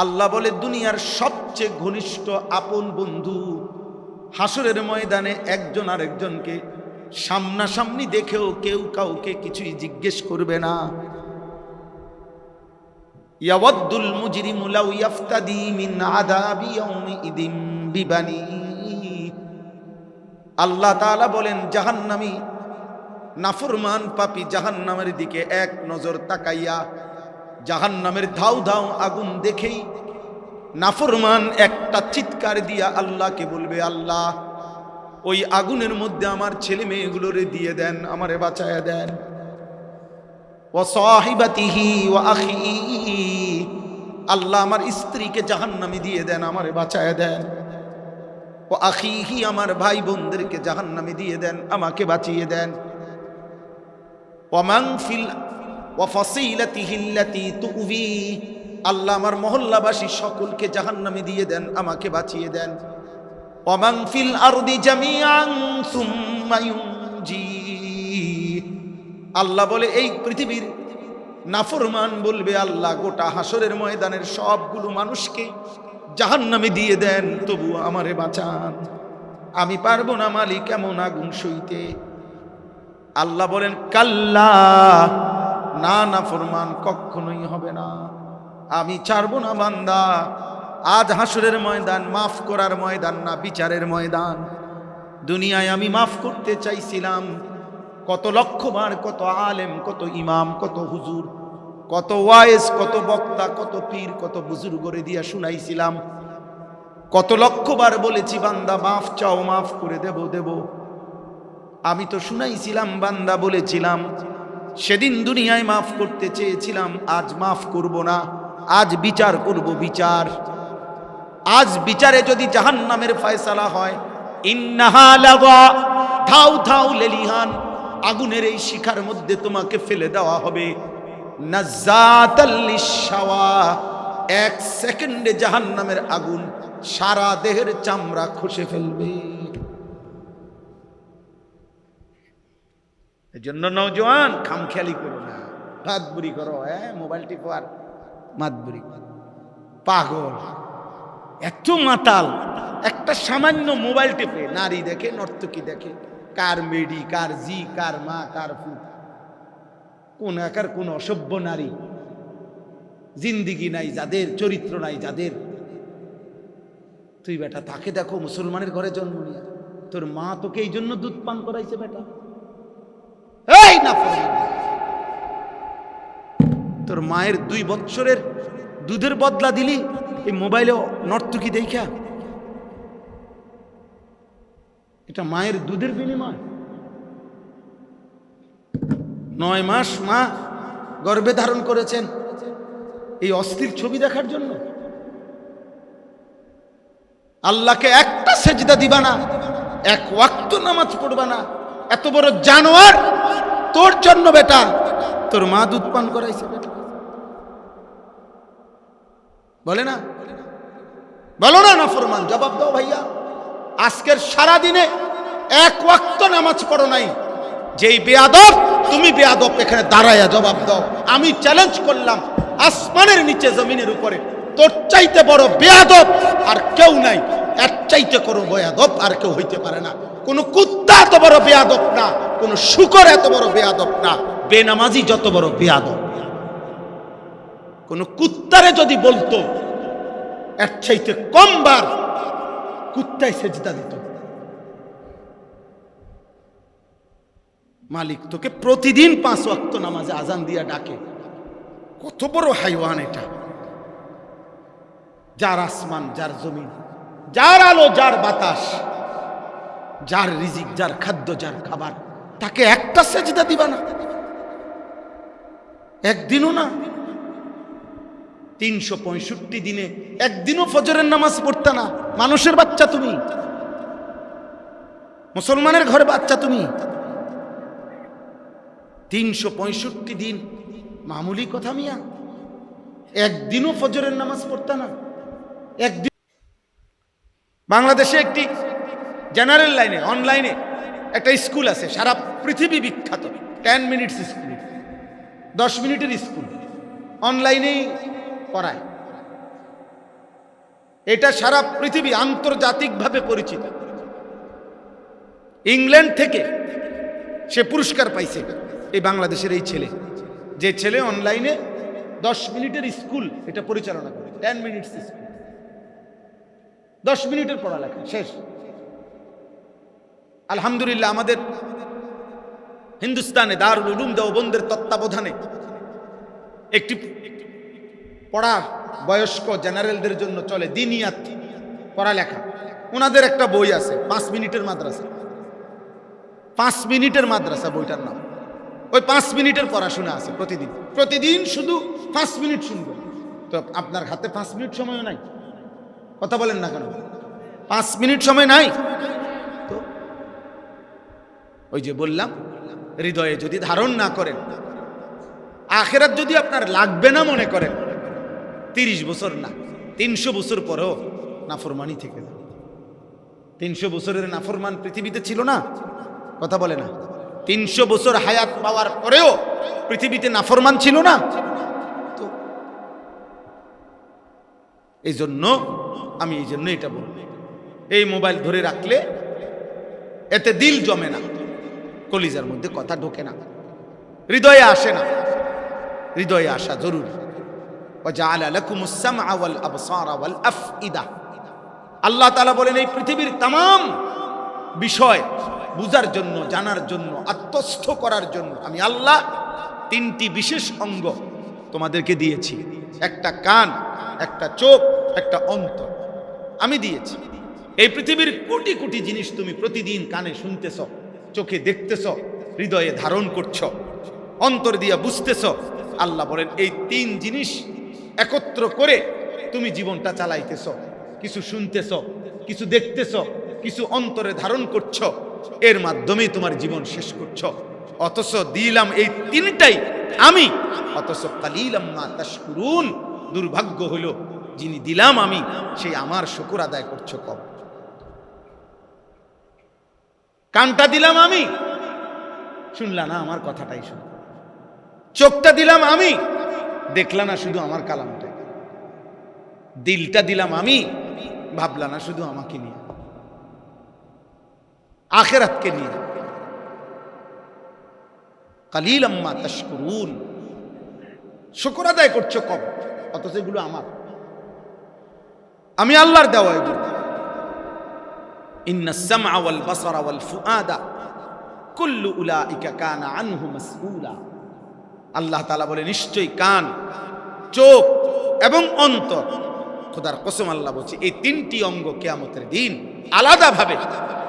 আল্লাহ বলে দুনিয়ার সবচেয়ে ঘনিষ্ঠ আপন বন্ধু হাসরের ময়দানে একজন আরেকজনকে সামনাসামনি দেখেও কেউ কাউকে কিছুই জিজ্ঞেস করবে না। ইয়াওয়াদ্দুল মুজরিমু লাউ ইফতাদি মিন আযাবি ইয়াউমিইদিন বিবানি। আল্লাহ তাআলা বলেন জাহান্নামী নাফরমান পাপী জাহান্নামের দিকে এক নজর তাকাইয়া জাহান্নামের ধাউ ধাউ আগুন দেখেই নাফরমান একটা চিৎকার দিয়া আল্লাহকে বলবে, আল্লাহ ওই আগুনের মধ্যে আমার ছেলে মেয়েগুলোরে দিয়ে দেন, আমারে বাঁচায়া দেন। ওয়া সাহিবাতিহি ওয়া আখি, আল্লাহ আমার স্ত্রীকে জাহান্নামে দিয়ে দেন, আমারে বাঁচায়া দেন। ওয়া আখিহি, আমার ভাই বোনদেরকে জাহান্নামে দিয়ে দেন, আমাকে বাঁচিয়ে দেন। ওয়া মান ফিল ওয়া ফাসিলাতিহি আল্লাতী তুউবি, আল্লাহ আমার মহল্লাবাসী সকলকে জাহান্নামে দিয়ে দেন, আমাকে বাঁচিয়ে দেন। ওয়া মান ফিল আরদি জামিআন সুম্মা ইউনজি, আল্লাহ বলে এই পৃথিবীর নাফরমান বলবে, আল্লাহ গোটা হাসরের ময়দানের সবগুলো মানুষকে জাহান্নামে দিয়ে দেন, তবু আমারে বাঁচান, আমি পারবো না মালিক এমন আগুন সইতে। আল্লাহ বলেন কাল্লা, না নাফরমান কখনোই হবে না, আমি ছাড়বো না বান্দা। আজ হাসরের ময়দান মাফ করার ময়দান না, বিচারের ময়দান। দুনিয়ায় আমি মাফ করতে চাইছিলাম, কত লক্ষবার কত আলেম, কত ইমাম, কত হুজুর, কত ওয়াইজ, কত বক্তা, কত পীর, কত বুজুর্গরে দিয়া শুনাইছিলাম, কত লক্ষবার বলেছি বান্দা মাফ চাও, মাফ করে দেব দেব। আমি তো শুনাইছিলাম বান্দা, বলেছিলাম সেদিন দুনিয়ায় মাফ করতে চেয়েছিলাম, আজ মাফ করব না, আজ বিচার করব বিচার। আজ বিচারে যদি জাহান্নামের ফয়সালা হয়, ইন্নাহা লাযা, ধাউ ধাউ লেলিহান আগুনের এই শিখার মধ্যে তোমাকে ফেলে দেওয়া হবে। নাযাতাল লিশাওয়া, এক সেকেন্ডে জাহান্নামের আগুন সারা দেহের চামড়া খসে ফেলবে। এজন্য নওজোয়ান খামখেয়ালি করো না, মাতবুরি করো, মোবাইল টিপো আর মাতবুরি। পাগল এত মাতাল, একটা সামান্য মোবাইল টিপে নারী দেখে, নর্তকী দেখে, কার মেডি, কার জি, কার মা, কার ফু, কোন একার কোন অসভ্য নারী, জিন্দিগি নাই যাদের, চরিত্র নাই যাদের। তুই বেটা তাকে দেখো, মুসলমানের ঘরে জন্ম নিয়ে, তোর মা তোকে এই জন্য দুধ পান করাইছে বেটা। এই না, তোর মায়ের 2 বছরের দুধের বদলা দিলি এই মোবাইলে নর্তকী দেখা। এটা মায়ের দুধের বিনিময়। 9 মাস মা গর্ভে ধারণ করেছেন এই অস্থির ছবি দেখার জন্য। আল্লাহকে একটা সেজদা দিবা না, এক ওয়াক্ত নামাজ পড়বা না, এত বড় জানোয়ার তোর জন্য বেটা তোর মা দুধ পান করাইছে বেটা। বলে না, বলো না নাফরমান, জবাব দাও ভাইয়া। আজকের সারা দিনে এক ওয়াক্ত নামাজ পড়ো নাই, যেই বেয়াদব তুমি বেয়াদব, এখানে দাঁড়ায়া জবাব দাও। আমি চ্যালেঞ্জ করলাম, আসমানের নিচে জমিনের উপরে তোর চাইতে বড় বেয়াদব আর কেউ নাই, এর চাইতে করো বেয়াদব আর কেউ হইতে পারে না। কোন কুত্তা এত বড় বেয়াদব না, কোন শুকর এত বড় বেয়াদব না, বেনামাজি যত বড় বেয়াদব। কোন কুত্তারে যদি বলতো এর চাইতে কমবার কুত্তায় সেজদা দিত। মালিক তোকে প্রতিদিন 5 ওয়াক্ত নামাজে আজান দিয়া ডাকে, কত বড় হাইওয়ান এটা। যার আসমান, যার জমিন, যার আলো, যার বাতাস, যার রিজিক, যার খাদ্য, যার খাবার, তাকে একটা সেজদা দিবা না, একদিনও না। 365 দিনে একদিনও ফজরের নামাজ পড়তা না। মানুষের বাচ্চা তুমি, মুসলমানের ঘরে বাচ্চা তুমি। 365 দিন মামুলি কথা মিয়া, একদিনও ফজরের নামাজ পড়তা না, একদিন। বাংলাদেশে একটি জেনারেল লাইনে, অনলাইনে একটা স্কুল আছে, সারা পৃথিবী বিখ্যাত, 10 মিনিটস স্কুল, 10 মিনিটের স্কুল, অনলাইনেই পড়ায়। এটা সারা পৃথিবী আন্তর্জাতিকভাবে পরিচিত। ইংল্যান্ড থেকে সে পুরস্কার পাইছে, এই বাংলাদেশের এই ছেলে, যে ছেলে অনলাইনে 10 মিনিটের স্কুল এটা পরিচালনা করে। 10 মিনিটস স্কুল, 10 মিনিটের পড়ালেখা শেষ। আলহামদুলিল্লাহ, আমাদের হিন্দুস্তানে দারুল উলুম দেওবন্দের তত্ত্বাবধানে একটি পড়া বয়স্ক জেনারেলদের জন্য চলে দিনিয়াত পড়ালেখা। ওনাদের একটা বই আছে 5 মিনিটের মাদ্রাসা। 5 মিনিটের মাদ্রাসা বইটার নাম। ওই 5 মিনিটের পড়াশোনা আছে প্রতিদিন। প্রতিদিন শুধু 5 মিনিট শুনবে। তো আপনার হাতে 5 মিনিট সময়ও নাই, কথা বলেন না কেন? 5 মিনিট সময় নাই তো? ওই যে বললাম, হৃদয়ে যদি ধারণ না করেন, আখিরাত যদি আপনার লাগবে না মনে করেন, 30 বছর না 300 বছর পরেও নাফরমানি থেকে যাবে। 300 বছরের নাফরমান পৃথিবীতে ছিল না, কথা বলে না? 300 বছর হায়াত পাওয়ার পরেও পৃথিবীতে নাফরমান ছিল না। তো এই জন্য আমি এটা বলব, এই মোবাইল ধরে রাখলে এতে দিল জমে না, কলিজার মধ্যে কথা ঢোকে না, হৃদয়ে আসে না। হৃদয়ে আসা জরুরি। ওয়াজআলা লাকুমুস সামআ ওয়াল আবসারা ওয়াল আফইদা। আল্লাহ তাআলা বলেন, এই পৃথিবীর तमाम বিষয় বুঝার জন্য, জানার জন্য, আত্মস্থ করার জন্য আমি আল্লাহ 3টি বিশেষ অঙ্গ তোমাদেরকে দিয়েছি। একটা কান, একটা চোখ, একটা অন্তর আমি দিয়েছি। এই পৃথিবীর কোটি কোটি জিনিস তুমি প্রতিদিন কানে শুনতেছ, চোখে দেখতেছ, হৃদয়ে ধারণ করছ, অন্তর দিয়ে বুঝতেছ। আল্লাহ বলেন, এই 3 জিনিস একত্র করে তুমি জীবনটা চালাইতেছ। কিছু শুনতেছ, কিছু দেখতেছ, কিছু অন্তরে ধারণ করছ, এর মাধ্যমেই তোমার জীবন শেষ করছ। অথচ দিলাম এই 3টাই আমি, অথচ কালিলাম মা তাশকুরুন। দুর্ভাগ্য হলো যিনি দিলাম আমি, সেই আমার শুকর আদায় করছো কম। কানটা দিলাম আমি, শুনলা না আমার কথাটাই শুন। চোখটা দিলাম আমি, দেখলা না শুধু আমার কালামটা। দিলটা দিলাম আমি, ভাবলা না শুধু আমাকে নিয়ে, আখিরাতকে নিয়ে। কালিলাম মা তাশকুরুন, শুকর আদায় করছো কম, অথচ এগুলো আমার, আমি আল্লাহর দেওয়া এগুলো। ইন্নাস সামআ ওয়াল বাসারা ওয়াল ফুআদা কুল্লু উলাইকা কানা আনহু মাসউলা। আল্লাহ তাআলা বলে, নিশ্চয়ই কান, চোখ এবং অন্তর, খোদার কসম আল্লাহ বলছে, এই 3টি অঙ্গ কিয়ামতের দিন আলাদাভাবে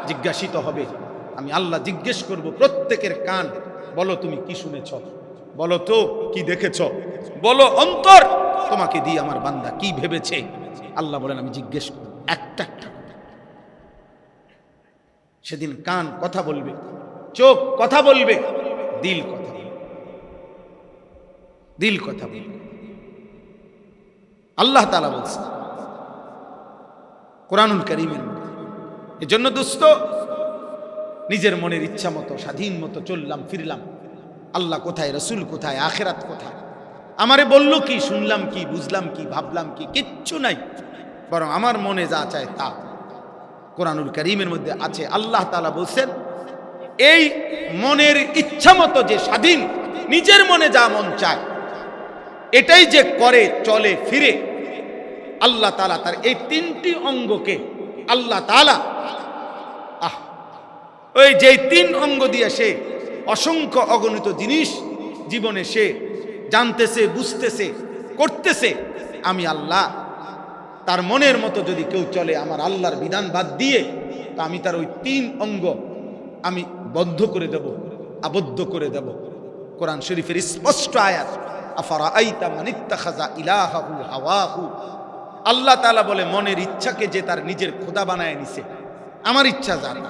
জিজ্ঞাসিত হবে। আমি আল্লাহ জিজ্ঞেস করব প্রত্যেকের কান, বলো তুমি কি শুনেছ, বলো তো কি দেখেছ, বলো অন্তর তোমাকে দিয়ে আমার বান্দা কি ভেবেছে। আল্লাহ বলেন, আমি জিজ্ঞেস করব একটা একটা। সেদিন কান কথা বলবে, চোখ কথা বলবে, দিল কথা বলবে, দিল কথা বলবে। আল্লাহ তাআলা বলছেন কোরআনুল কারীমের মধ্যে। এজন্য দোস্ত, নিজের মনের ইচ্ছা মতো স্বাধীন মতো চললাম ফিরলাম, আল্লাহ কোথায়, রসুল কোথায়, আখিরাত কোথায়, আমারে বলল কি, শুনলাম কি, বুঝলাম কি, ভাবলাম কি, কিচ্ছু নাই। বরং আমার মনে যা চায় তা কোরআনুল কারীমের মধ্যে আছে। আল্লাহ তাআলা বলছেন, এই মনের ইচ্ছা মতো যে স্বাধীন, নিজের মনে যা মন চায় এটাই যে করে, চলে ফিরে, আল্লাহ তাআলা তার এই 3টি অঙ্গকে আল্লাহ তাআলা ওই যে 3 অঙ্গ দিয়ে সে অসংখ্য অগণিত জিনিস জীবনে সে জানতেছে, বুঝতেছে, করতেছে। আমি আল্লাহ তার মনের মতো যদি কেউ চলে আমার আল্লাহর বিধান বাদ দিয়ে, তা আমি তার ওই 3 অঙ্গ আমি বদ্ধ করে দেব, আবদ্ধ করে দেব। কোরআন শরীফের স্পষ্ট আয়াত, আফারাআইতা মান ইত্তাখাযা ইলাহাহু হাওয়াহু। আল্লাহ তাআলা বলে, মনের ইচ্ছাকে যে তার নিজের খোদা বানায় নিছে, আমার ইচ্ছা জানে।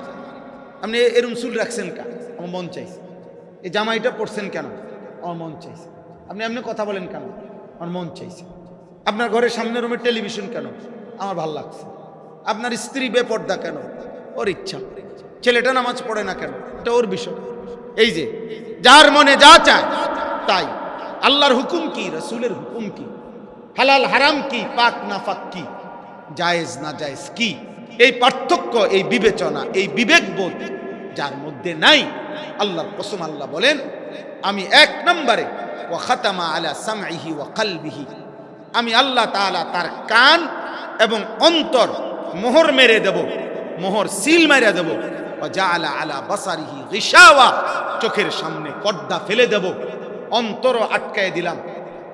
আপনি এরম চুল রাখছেন কেন? আমার মন চাইছে। এই জামাইটা পরছেন কেন? আমার মন চাইছে। আপনি এমনি কথা বলেন কেন? আমার মন চাইছে। আপনার ঘরের সামনের রুমে টেলিভিশন কেন? আমার ভাল লাগছে। আপনার স্ত্রী বেপর্দা কেন? ওর ইচ্ছা। ছেলেটা নামাজ পড়ে না কেন? এটা ওর বিষয়। এই যে যার মনে যা চায় তাই। আল্লাহর হুকুম কি, রসুলের হুকুম কি, হালাল হারাম কি, পাক নাফাক কি, জায়েজ না জায়েজ কি, এই পার্থক্য, এই বিবেচনা, এই বিবেকবোধ যার মধ্যে নাই, আল্লাহর কসম আল্লাহ বলেন আমি এক নম্বরে ওয়া খাতামা আলা সামঈহি ওয়া কলবিহি, আমি আল্লাহ তাআলা তার কান এবং অন্তর মোহর মেরে দেব, মোহর সিল মেরে দেব। ওয়া জাআলা আলা বাসারিহি গিশাওয়া, চোখের সামনে পর্দা ফেলে দেব, অন্তরও আটকায় দিলাম,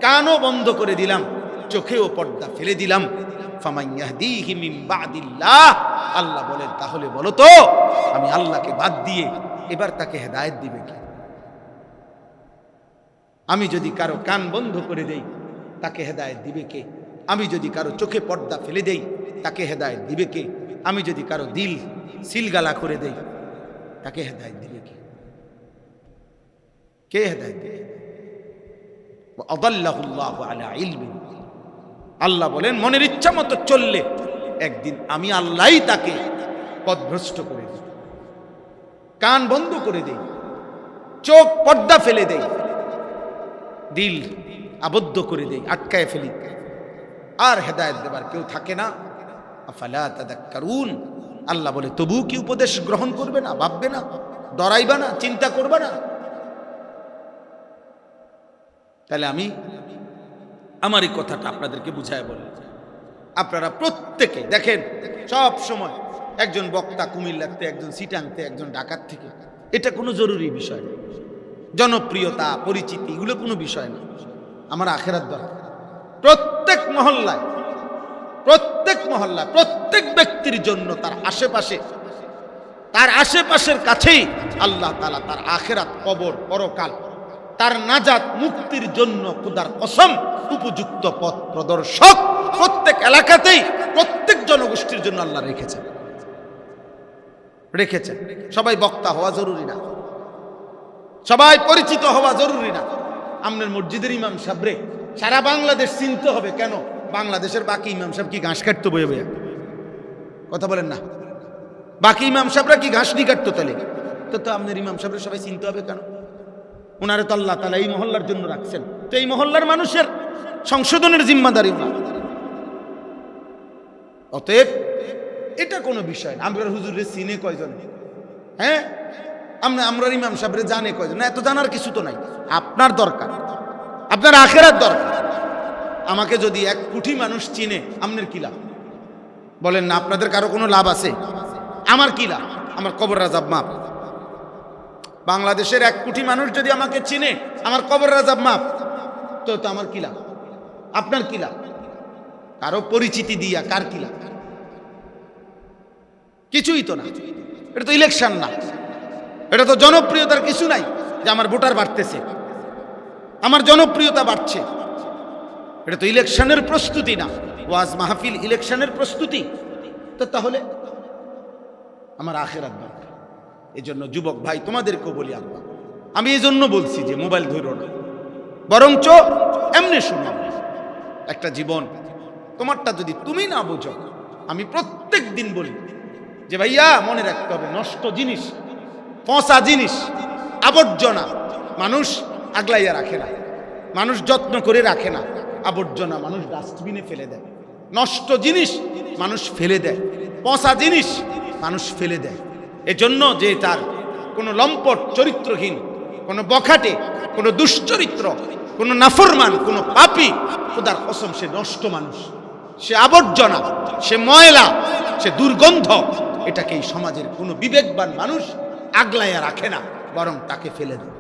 কানও বন্ধ করে দিলাম, চোখেও পর্দা ফেলে দিলাম। ফামান ইয়াহদিহি মিন বাদিল্লাহ, আল্লাহ বলেন তাহলে বলো তো আমি আল্লাহকে বাদ দিয়ে এবার তাকে হেদায়েত দিবে কে? আমি যদি কারো কান বন্ধ করে দেই তাকে হেদায়েত দিবে কে? আমি যদি কারো চোখে পর্দা ফেলে দেই তাকে হেদায়েত দিবে কে? আমি যদি কারো দিল সিলগালা করে দেই তাকে হেদায়েত দিবে কে? কে হেদায়েত দিবে? ওয়া আদাল্লাহুল্লাহু আলা ইলমি, আল্লাহ বলেন মনের ইচ্ছা মতো চললে একদিন আমি আল্লাহই তাকে পথভ্রষ্ট করে দিই, কান বন্ধ করে দেই, চোখ পর্দা ফেলে দেই, দিল আবদ্ধ করে দেই, আটকায় ফেলি, আর হেদায়েত দেবার কেউ থাকে না। আফালা তাদাক্কারুন, আল্লাহ বলে তবু কি উপদেশ গ্রহণ করবে না, ভাববে না, ডরাইবা না, চিন্তা করবে না? তাহলে আমি আমার এই কথাটা আপনাদেরকে বুঝায় বলি, আপনারা প্রত্যেকে দেখেন সব সময় একজন বক্তা কুমিল্লাতে, একজন সিটাংতে, একজন ঢাকার থেকে, এটা কোনো জরুরি বিষয় না। জনপ্রিয়তা, পরিচিতি, এগুলো কোনো বিষয় না। আমার আখেরাত দরকার। প্রত্যেক মহল্লায়, প্রত্যেক ব্যক্তির জন্য তার আশেপাশের কাছেই আল্লাহ তাআলা তার আখেরাত, কবর, পরকাল, তার নাজাত মুক্তির জন্য খোদার কসম উপযুক্ত পথ প্রদর্শক প্রত্যেক এলাকাতেই, প্রত্যেক জনগোষ্ঠীর জন্য আল্লাহ রেখেছেন। সবাই বক্তা হওয়া জরুরি না, সবাই পরিচিত হওয়া জরুরি না। আপনার মসজিদের ইমাম সাহেবরে সারা বাংলাদেশ চিনতে হবে কেন? বাংলাদেশের বাকি ইমাম সাহেব কি ঘাস কাটতো বয়ে বয়ে? কথা বলেন না। বাকি ইমাম সাহেবরা কি ঘাস নি কাটতো? তাহলে তো আপনার ইমাম সাহেবরা সবাই চিনতে হবে কেন? ওনারে তো আল্লাহ তাআলা এই মহল্লার জন্য রাখছেন, তো এই মহল্লার মানুষের সংশোধনের জিম্মাদারি না। অতএব এটা কোনো বিষয় না। আমরা হুজুরের চিনে কয়জন? হ্যাঁ, আমরা ইমাম সাহেবরে জানে কয়জন? না, এত জানার কিছু তো নাই। আপনার দরকার, আপনার আখেরাত দরকার। আমাকে যদি 1 কোটি মানুষ চিনে, আপনার কি লাভ? বলেন না, আপনাদের কারো কোনো লাভ আছে? আমার কি লাভ? আমার কবর রাজাব মাপ। বাংলাদেশের 1 কোটি মানুষ যদি আমাকে চিনে, আমার কবর রাজাব মাপ, তো আমার কি লাভ? আপনার কি লাভ? কারো পরিচিতি দিয়া কার কি লাভ? কিছুই তো না। এটা তো ইলেকশন না, এটা তো জনপ্রিয়তার কিছু নাই যে আমার ভোটার বাড়তেছে, আমার জনপ্রিয়তা বাড়ছে। এটা তো ইলেকশনের প্রস্তুতি না, ওয়াজ মাহফিল ইলেকশনের প্রস্তুতি। তো তাহলে আমার আখেরাত দরকার। এই জন্য যুবক ভাই তোমাদেরকেও বলি, আল্লাহ, আমি এই জন্য বলছি যে মোবাইল ধরো না, বরঞ্চ এমনি শোনো। একটা জীবন তোমারটা যদি তুমি না বোঝো, আমি প্রত্যেক দিন বলি যে ভাইয়া মনে রাখতে হবে, নষ্ট জিনিস, পচা জিনিস, আবর্জনা মানুষ আগলাইয়া রাখে না, মানুষ যত্ন করে রাখে না। আবর্জনা মানুষ ডাস্টবিনে ফেলে দেয়, নষ্ট জিনিস মানুষ ফেলে দেয়, পচা জিনিস মানুষ ফেলে দেয়। এজন্য যে তার কোনো লম্পট, চরিত্রহীন, কোনো বখাটে, কোনো দুশ্চরিত্র, কোনো নাফরমান, কোনো পাপী, খোদার কসম সে নষ্ট মানুষ, সে আবর্জনা, সে ময়লা, সে দুর্গন্ধ। এটাকে এই সমাজের কোনো বিবেকবান মানুষ আগলাইয়া রাখে না, বরং তাকে ফেলে দেয়,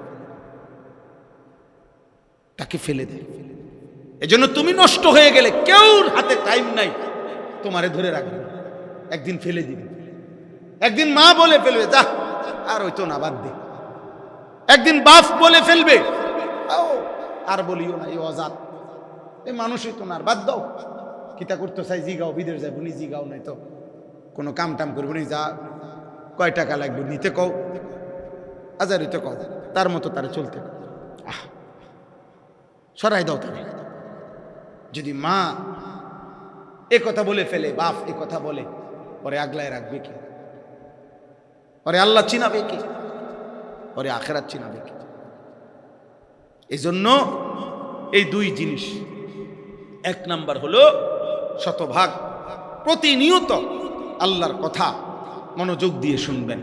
তাকে ফেলে দেয়। এজন্য তুমি নষ্ট হয়ে গেলে কেউ হাতে টাইম নাই তোমারে ধরে রাখবে, একদিন ফেলে দিবে। একদিন মা বলে ফেলবে, যা আর হইতো না, বাদ দে। একদিন বাপ বলে ফেলবে, আর বলিও না, এই অজাত, এই মানুষ হইতো না, আর বাদ দাও। কিতা করতে চাই জিগাও, বিদেশ যাইব নি, জিগাও নাই তো কোনো কাম টাম করবো নি, যা কয় টাকা লাগবে নিতে কও, আজার হইতে কও, তার মতো তারা চলতে কও, সরাই দাও তারা। যদি মা এ কথা বলে ফেলে, বাপ এ কথা বলে, পরে আগলায় রাখবে কি? পরে আল্লাহ চিনাবে কি? পরে আখেরাত চিনাবে কি? এই জন্য এই 2 জিনিস, 1 নাম্বার হলো শতভাগ প্রতিনিয়ত আল্লাহর কথা মনোযোগ দিয়ে শুনবেন।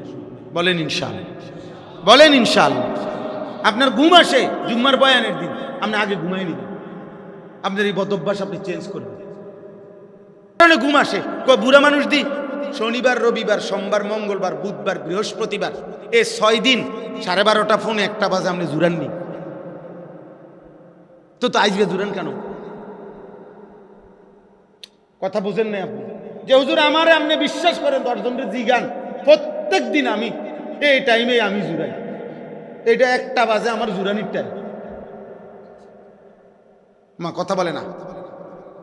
বলেন ইনশাআল্লাহ, বলেন ইনশাআল্লাহ। আপনার ঘুম আসে জুম্মার বয়ানের দিন, আপনি আগে ঘুমাই নিবেন, আপনার এই বদভ্যাস আপনি চেঞ্জ করবেন। ঘুম আসে বুড়া মানুষ দি শনিবার, রবিবার, সোমবার, মঙ্গলবার, বুধবার, বৃহস্পতিবার, এই 6 দিন 12:30 ফোনে 1টা বাজে আপনি জুরাননি তো আজকে জুরান কেন? কথা বুঝেন না আপনি? যে হুজুর আমারে আপনি বিশ্বাস করেন 10 জনের জিগান, প্রত্যেক দিন আমি এই টাইমে আমি জুরাই, এটা 1টা বাজে আমার জুরানির টাইম। মা কথা বলে না,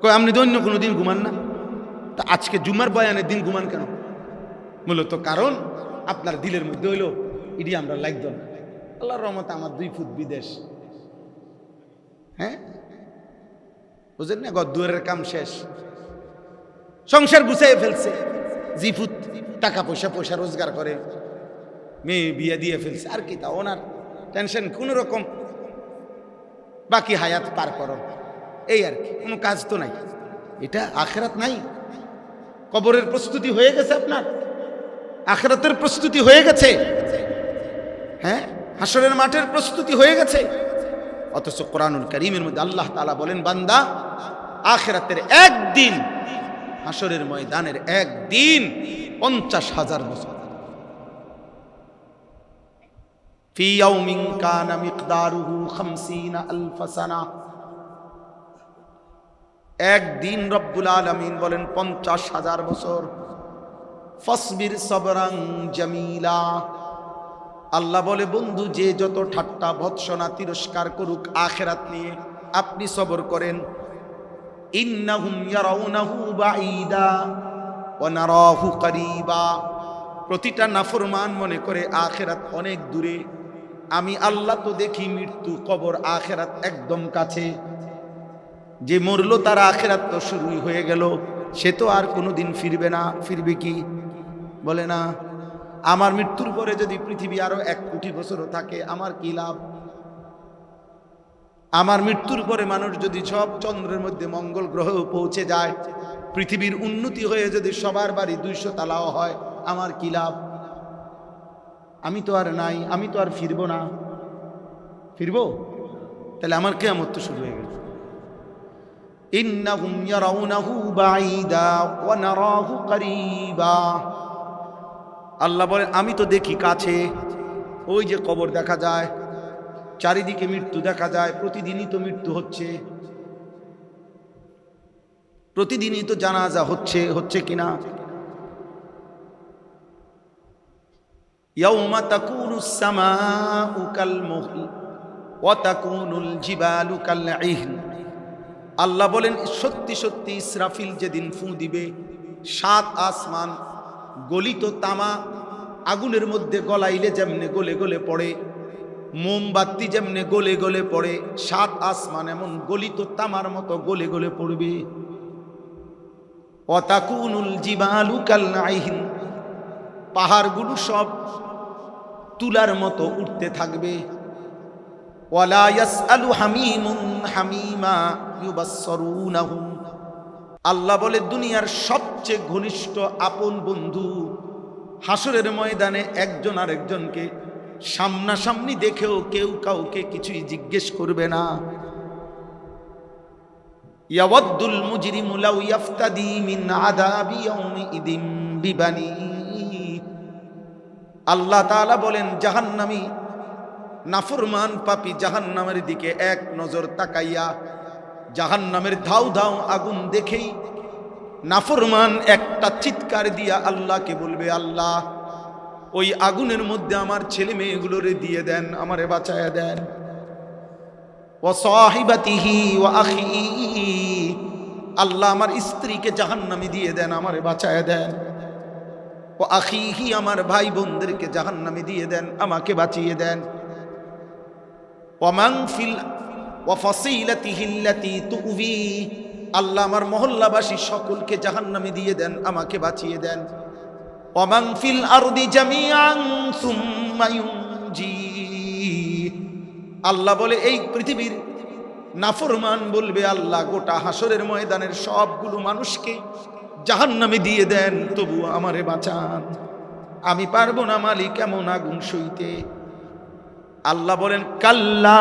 কই আপনি তো অন্য কোনো দিন ঘুমান না, তা আজকে জুমার বয়ানের দিন ঘুমান কেন? মূলত কারণ আপনার দিলের মধ্যে হইলো ইডি আমরা লাগত না। আল্লাহর রহমতে আমার 2 ফুট বিদেশ, হ্যাঁ বুঝেন না, দুয়ারের কাম শেষ, সংসার গুছাইয়ে ফেলছে, জিফুত টাকা পয়সা রোজগার করে, মেয়ে বিয়ে দিয়ে ফেলছে, আর কি তা ওনার টেনশন কোন রকম বাকি হায়াত পার করো, এই আর কি, কোনো কাজ তো নাই। এটা আখিরাত নাই। কবরের প্রস্তুতি হয়ে গেছে আপনার, আখিরাতের প্রস্তুতি হয়ে গেছে, হ্যাঁ হাসরের মাঠের প্রস্তুতি হয়ে গেছে। অথচ কোরআনুল কারীমের মধ্যে আল্লাহ তাআলা বলেন, বান্দা আখিরাতের একদিন, হাসরের ময়দানের একদিন 50,000 বছর। ফি ইয়াউমিন কানা মিকদারুহু 50,000 সানা। একদিন রব্বুল আলামিন বলেন 50,000 বছর। ফাসবির সাবরান জামিলা। আল্লাহ বলে, বন্ধু যে যত ঠাট্টা ভৎসনা তিরস্কার করুক আখিরাত নিয়ে, আপনি সবর করেন। ইন্নাহুম ইয়ারাউনাহু বাঈদা ওয়া নারাহু করিবা। প্রতিটা নাফরমান মনে করে আখিরাত অনেক দূরে, আমি আল্লাহ তো দেখি মৃত্যু, কবর, আখিরাত একদম কাছে। যে মরলো তার আখিরাত তো শুরুই হয়ে গেল, সে তো আর কোনোদিন ফিরবে না। ফিরবে কি বলে না? আমার মৃত্যুর পরে যদি পৃথিবী আরো 1 কোটি বছরও থাকে আমার কি লাভ? আমার মৃত্যুর পরে মানুষ যদি সব চন্দ্রের মধ্যে মঙ্গল গ্রহেও পৌঁছে যায়, পৃথিবীর উন্নতি হয়ে যদি সবার বাড়ি 200 তালাও হয়, আমার কি লাভ? আমি তো আর নাই, আমি তো আর ফিরবো না। ফিরবো? তাহলে আমার কিয়ামত তো শুরু হয়ে গেল। ইন্নাহুম ইয়ারাউনাহু বাঈদা ওয়া নারাহু করিবা। আল্লাহ বলেন, আমি তো দেখি কাছে। ওই যে কবর দেখা যায়, চারিদিকে মৃত্যু দেখা যায়, প্রতিদিনই তো মৃত্যু হচ্ছে, প্রতিদিনই তো জানাজা হচ্ছে কিনা। ইয়াউমা তাকুনুস সামাউ কাল মুহল ওয়া তাকুনুল জিবালু কাল ইহন। আল্লাহ বলেন, সত্যি সত্যি ইসরাফিল যেদিন ফু দিবে, 7 আসমান গলিত তামা আগুনের মধ্যে গলাইলে যেমনে গলে গলে পড়ে, মোমবাতি যেমনে গলে গলে পড়ে, 7 আসমান এমন গলিত তামার মতো গলে গলে পড়বে। ওয়া তাকুনুল জিবালু কাল ইহন। পাহাড়গুলো সব তুলার মতো উঠতে থাকবে। ওয়ালা ইয়াসআলু হামিমুন হামিমা ইউবাসসিরুনাহুম। আল্লাহ বলে, দুনিয়ার সবচেয়ে ঘনিষ্ঠ আপন বন্ধু হাসরের ময়দানে একজন আরেকজনকে সামনাসামনি দেখেও কেউ কাউকে কিছুই জিজ্ঞেস করবে না। ইয়াওয়াদ্দুল মুজরিমু লাউ ইয়াফতাদি মিন আযাবি ইয়াউমিইদিন বিবানি। আল্লাহ তাআলা বলেন, জাহান্নামী নাফরমান পাপী জাহান্নামের দিকে এক নজর তাকাইয়া জাহান্নামের ধাউ ধাউ আগুন দেখেই নাফরমান একটা চিৎকার দিয়া আল্লাহকে বলবে, আল্লাহ ওই আগুনের মধ্যে আমার ছেলে মেয়েগুলোরে দিয়ে দেন, আমারে বাঁচায়া দেন। ওয়া সাহিবাতিহি ওয়া আখিহি। আল্লাহ আমার স্ত্রীকে জাহান্নামে দিয়ে দেন, আমারে বাঁচায়া দেন। ও আখিহি, আমার ভাই বোনদেরকে জাহান্নামে দিয়ে দেন, আমাকে বাঁচিয়ে দেন। ওয়ামান ফিল ওয়া ফাসিলাতিহি আল্লাতী তুবি। আল্লাহ আমার মহল্লাবাসী সকলকে জাহান্নামে দিয়ে দেন, আমাকে বাঁচিয়ে দেন। ওয়ামান ফিল আরদি জামিআন সুম্মা ইউনজি। আল্লাহ বলে, এই পৃথিবীর নাফরমান বলবে, আল্লাহ গোটা হাসরের ময়দানের সবগুলো মানুষকে জাহান্নামে দিয়ে দেন, তবু আমারে বাঁচান। আমি পারবো না মালিক এমন আগুন সইতে। আল্লাহ বলেন কাল্লা,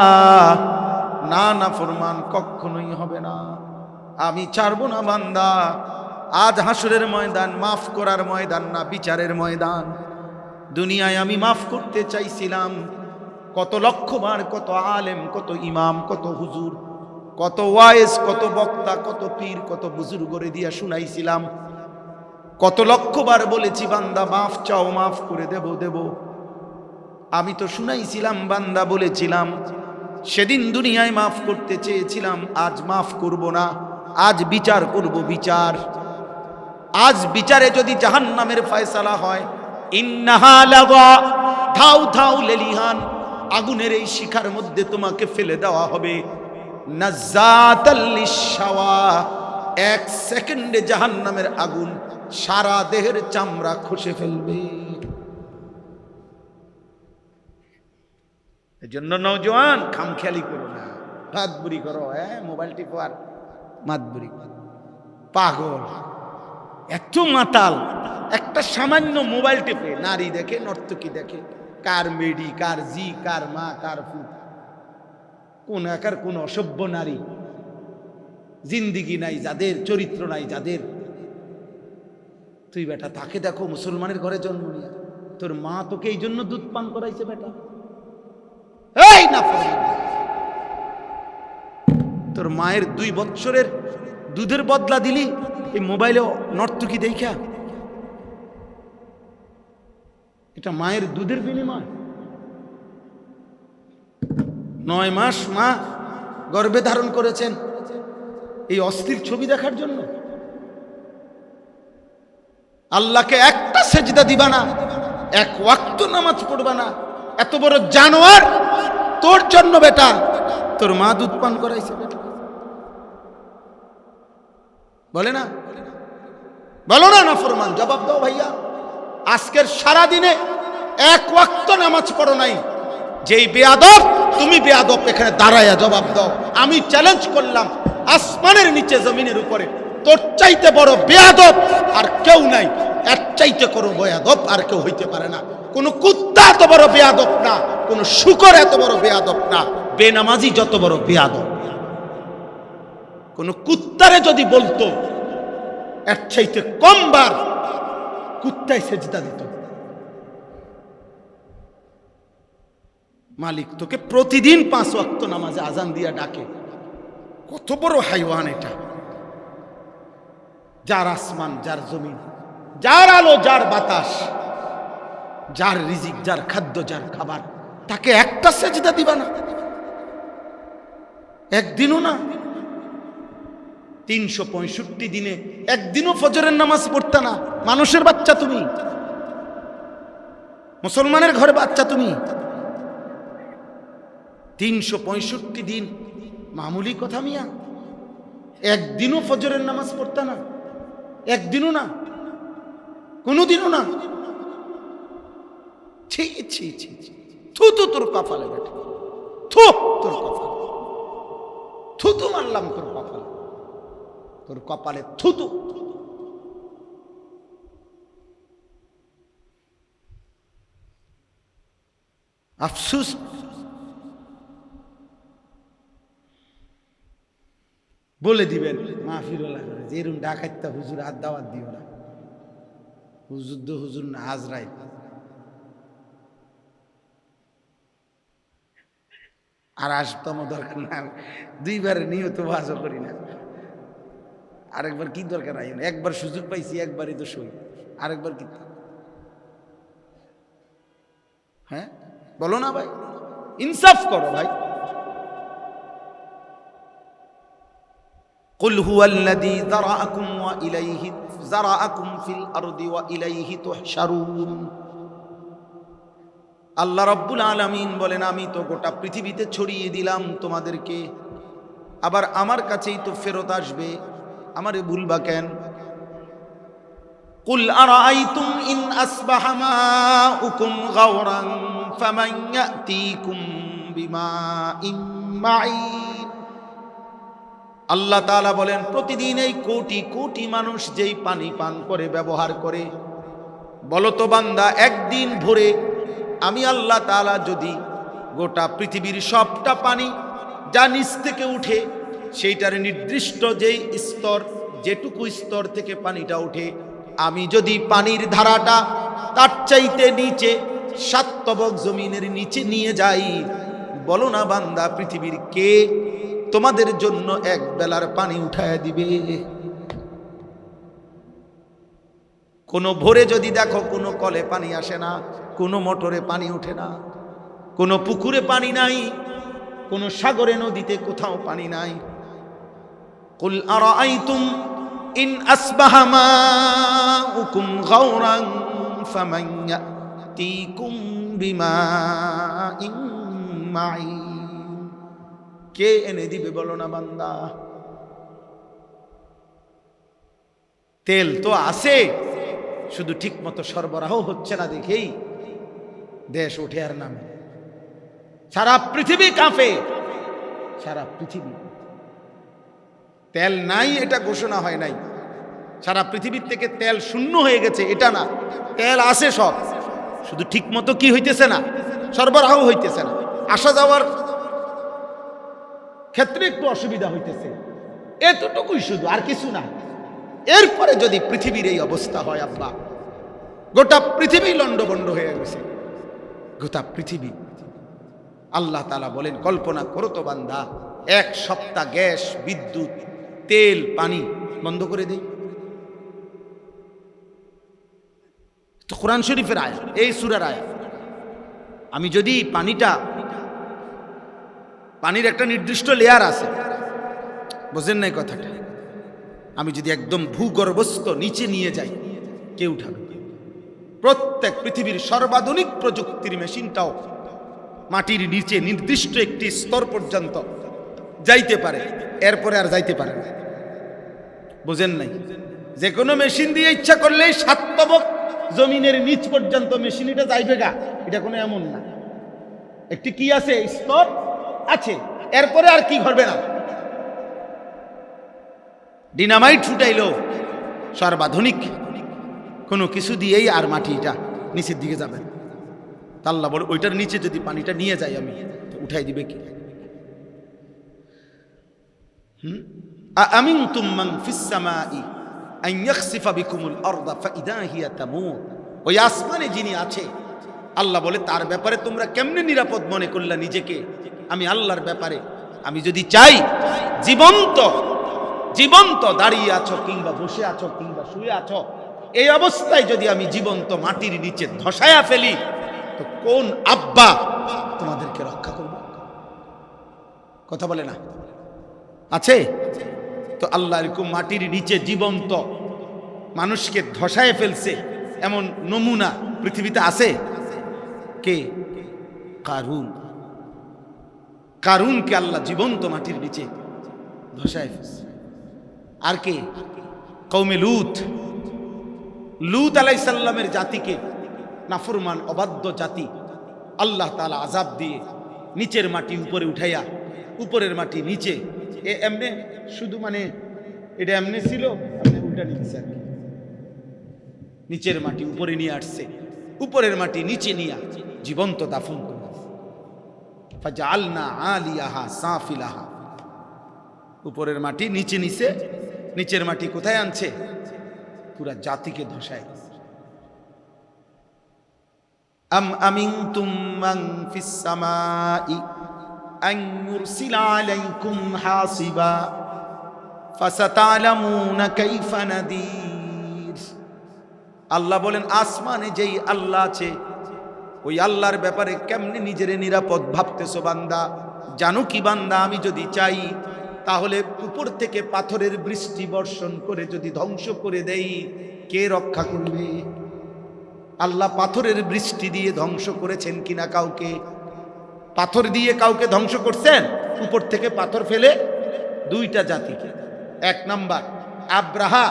না না ফরমান, কখনোই হবে না। আমি ছাড়বো না বান্দা। আজ হাসরের ময়দান মাফ করার ময়দান না, বিচারের ময়দান। দুনিয়ায় আমি মাফ করতে চাইছিলাম, কত লক্ষবার কত আলেম, কত ইমাম, কত হুজুর, কত ওয়াইজ, কত বক্তা, কত পীর, কত বুজুর্গরে দিয়া শুনাইছিলাম। কত লক্ষবার বলেছি বান্দা মাফ চাও, মাফ করে দেব। আমি তো শুনাইছিলাম, বান্দা বলেছিলাম। সেদিন দুনিয়ায় মাফ করতে চেয়েছিলাম, আজ মাফ করব না, আজ বিচার করব। বিচার, আজ বিচারে যদি জাহান্নামের ফয়সালা হয়, ইন্নাহা লাযা, ধাউ ধাউ লেলিহান, আগুনের এই শিখার মধ্যে তোমাকে ফেলে দেওয়া হবে। নাযাতাল লিশাওয়া, এক সেকেন্ডে জাহান্নামের আগুন সারা দেহের চামড়া খসে ফেলবে। এজন্য নওজোয়ান খামখেয়ালি করো না, মাতবুরি করো। মোবাইল টিপো আর মাতবুরি। পাগল, এত মাতাল, একটা সামান্য মোবাইল টিপে নারী দেখে, নর্তকী দেখে, কার মেডি, কার জি, কার মা, কার ফু, কোন একার কোন অসভ্য নারী, জিন্দিগি নাই যাদের, চরিত্র নাই যাদের। তুই বেটা তাকে দেখো, মুসলমানের ঘরে জন্ম নিয়ে, তোর মা তোকে এই জন্য দুধ পান করাইছে বেটা। এই না, তোর মায়ের 2 বছরের দুধের বদলা দিলি এই মোবাইলে নর্তকী দেখা। এটা মায়ের দুধের বিনিময়। 9 মাস মা গর্ভে ধারণ করেছেন এই অস্থির ছবি দেখার জন্য। আল্লাহকে একটা সেজদা দিবা না, এক ওয়াক্ত নামাজ পড়বা না, এত বড় জানোয়ার তোর জন্য বেটা তোর মা দুধ পান করাইছে বেটা। বলে না, বলো না নাফরমান, জবাব দাও ভাইয়া। আজকের সারা দিনে এক ওয়াক্ত নামাজ পড়ো নাই, যেই বেয়াদব তুমি বেয়াদব, এখানে দাঁড়ায়া জবাব দাও। আমি চ্যালেঞ্জ করলাম, আসমানের নিচে জমিনের উপরে তোর চাইতে বড় বেয়াদব আর কেউ নাই। এর চাইতে করো বেয়াদব আর কেউ হইতে পারে না। কোন কুত্তা এত বড় বেয়াদব না, কোন শুকর এত বড় বেয়াদব না, বেনামাজি যত বড় বেয়াদব। কোন কুত্তারে যদি বলতো এর চাইতে কম বার কুত্তায় সেজদা দিত। মালিক তোকে প্রতিদিন 5 ওয়াক্ত নামাজে আজান দিয়া ডাকে। কত বড় হাইওয়ান এটা! যার আসমান, যার জমিন, যার আলো, যার বাতাস, যার রিজিক, যার খাদ্য, যার খাবার, তাকে একটা সেজদা দিবা না? একদিনও না। 365 দিনে একদিনও ফজরের নামাজ পড়তা না। মানুষের বাচ্চা তুমি, মুসলমানের ঘরে বাচ্চা তুমি। 365 দিন মামুলি কথা মিয়া। একদিনও ফজরের নামাজ পড়তা না, একদিনও না, কোনোদিনও না। ছি ছি ছি, থু তো তোর কপালে বেটা, থু তোর কপালে, থু তো মারলাম তোর কপালে, তোর কপালে থু তো। আফসুস, বলে দিবেন মাহফিরওয়ালা যে এরকম ডাকাইতা হুজুর আর দাওয়াত দিও না। হুজুর দো হুজুর না, আজরাইল। আর আসতাম দরকার না, 2বার নিয়ত বাজও করি না। আরেকবার কি দরকার? আই একবার সুযোগ পাইছি, একবারই তো সই, আরেকবার কি? হ্যাঁ বলো না ভাই, ইনসাফ করো ভাই। কুল হুয়াল্লাযী যারাআকুম ওয়া ইলাইহি যারাআকুম ফিল আরদি ওয়া ইলাইহি তুহশারুন। আল্লাহ রাব্বুল আলামিন বলেন, আমি তো গোটা পৃথিবীতে ছড়িয়ে দিলাম তোমাদেরকে, আবার আমার কাছেই তো ফেরত আসবে, আমারে ভুলবা কেন? কুল আরাআইতুম ইন আসবাহা মাউকুম গাওরান ফামান ইয়াতিকুম বিমাইন মাঈন। আল্লাহ তাআলা বলেন প্রতিদিন এই কোটি কোটি মানুষ যেই পানি পান করে ব্যবহার করে, বলো তো বান্দা একদিন ভোরে আমি আল্লাহ তাআলা যদি গোটা পৃথিবীর সবটা পানি যা নিচ থেকে উঠে সেইটার নির্দিষ্ট যেই স্তর, যেটুকু স্তর থেকে পানিটা ওঠে, আমি যদি পানির ধারাটা তার চাইতে নিচে 7 তবক জমিনের নিচে নিয়ে যাই, বলো না বান্দা পৃথিবীর কে তোমাদের জন্য এক বেলার পানি উঠায় দিবে? কোনো ভোরে যদি দেখো কোনো কলে পানি আসে না, কোনো মোটরে পানি ওঠে না, কোনো পুকুরে পানি নাই, কোনো সাগরে নদীতে কোথাও পানি নাই। কুল আরাআইতুম ইন আসবাহা মাউকুম গাওরান ফামান ইয়াতিকুম বিমাইন মাঈন, কে এনে দিবে বলো না বান্দা? তেল তো আছে, শুধু ঠিক মতো সরবরাহ হচ্ছে না দেখেই দেশ ওঠে আর নামে। সারা পৃথিবী কাঁপে, সারা পৃথিবী। তেল নাই এটা ঘোষণা হয় নাই, সারা পৃথিবীর থেকে তেল শূন্য হয়ে গেছে এটা না, তেল আছে সব, শুধু ঠিক মতো কি হইতেছে না, সরবরাহ হইতেছে না, আসা যাওয়ার ক্ষেত্রে একটু অসুবিধা হইতেছে, এতটুকুই শুধু, আর কিছু না। এরপরে যদি পৃথিবীর এই অবস্থা হয় আব্বা, গোটা পৃথিবী লন্ডভন্ড হয়ে গেছে, গোটা পৃথিবী। আল্লাহ তাআলা বলেন কল্পনা করো তো বান্দা, 1 সপ্তাহ গ্যাস, বিদ্যুৎ, তেল, পানি বন্ধ করে দেই। তো কোরআন শরীফের আয়াত, এই সূরার আয়াত। আমি যদি পানির একটা নির্দিষ্ট লেয়ার আছে, বুঝেন নাই কথাটা, আমি যদি একদম ভূগর্ভস্থ নিচে নিয়ে যাই, কে উঠাবে? প্রত্যেক পৃথিবীর সর্বাধুনিক প্রযুক্তির মেশিনটাও মাটির নিচে নির্দিষ্ট একটি স্তর পর্যন্ত যাইতে পারে, এরপরে আর যাইতে পারে না। বুঝেন নাই? যে কোনো মেশিন দিয়ে ইচ্ছা করলেই 7 তবক জমিনের নিচ পর্যন্ত মেশিন এটা যাইবে গা, এটা কোনো এমন না। একটি কি আছে, স্তর আছে, এরপরে আর কি ঘটবে না। ডিনামাইট ছুটাইলো সর্বাধুনিক কোনো কিছু দিয়েই আর মাটিটা নিচের দিকে যাবে। আল্লাহ বলে ওইটার নিচে যদি পানিটা নিয়ে যাই আমি, তো উঠাই দিবে কি? আমিনতুম মান ফিস সামাই আন ইয়াখসিফা বিকুমুল আরদা ফাইদা হিয়া তামুর, ওই আসমানে যিনি আছে আল্লাহ বলে তার ব্যাপারে তোমরা কেমনে নিরাপদ মনে করলা নিজেকে? আমি আল্লাহর ব্যাপারে আমি যদি চাই জীবন্ত দাঁড়িয়ে আছো কিংবা বসে আছো কিংবা শুয়ে আছো, এই অবস্থায় যদি আমি জীবন্ত মাটির নিচে ধসায়া ফেলি, তো কোন আব্বা তোমাদেরকে রক্ষা করবে? কথা বলে না? আছে তো আল্লাহ এরকম মাটির নিচে জীবন্ত মানুষকে ধসায় ফেলছে এমন নমুনা পৃথিবীতে আছে? কে? কারুনকে আল্লাহ জীবন্ত মাটির নিচে ধসায় ফেলছে। আর কে? কওমে লূত আলাইহিস সালামের জাতিকে, নাফরমান অবাধ্য জাতি, আল্লাহ তাআলা আযাব দিয়ে নিচের মাটি উপরে উঠাইয়া, উপরের মাটি নিচে, এমনে শুধু মানে এটা এমনি ছিল, আপনি উল্টা নিচ্ছে, নিচের মাটি উপরে নিয়ে আসছে, উপরের মাটি নিচে নিয়ে জীবন্ত দাফন করে। ফাজআলনা আলিয়াহা সাফিলাহা, উপরের মাটি নিচে নিচে, নিচের মাটি কোথায় আনছে? পুরা জাতিকে ধসায়। আম আমিনতুম মান ফিস সামাই আন ইউরসিলা আলাইকুম হাসিবা ফাসাতালামুনা কাইফা নাদির। আল্লাহ বলেন আসমানে যেই আল্লাহ আছে, ওই আল্লাহর ব্যাপারে কেমনে নিজেরে নিরাপদ ভাবতেছো বান্দা? জানো কি বান্দা, আমি যদি চাই তাহলে উপর থেকে পাথরের বৃষ্টি বর্ষণ করে যদি ধ্বংস করে দেই, কে রক্ষা করবে? আল্লাহ পাথরের বৃষ্টি দিয়ে ধ্বংস করেছেন কিনা কাউকে? পাথর দিয়ে কাউকে ধ্বংস করছেন? উপর থেকে পাথর ফেলে 2টা জাতিকে। 1 নাম্বার আব্রাহা,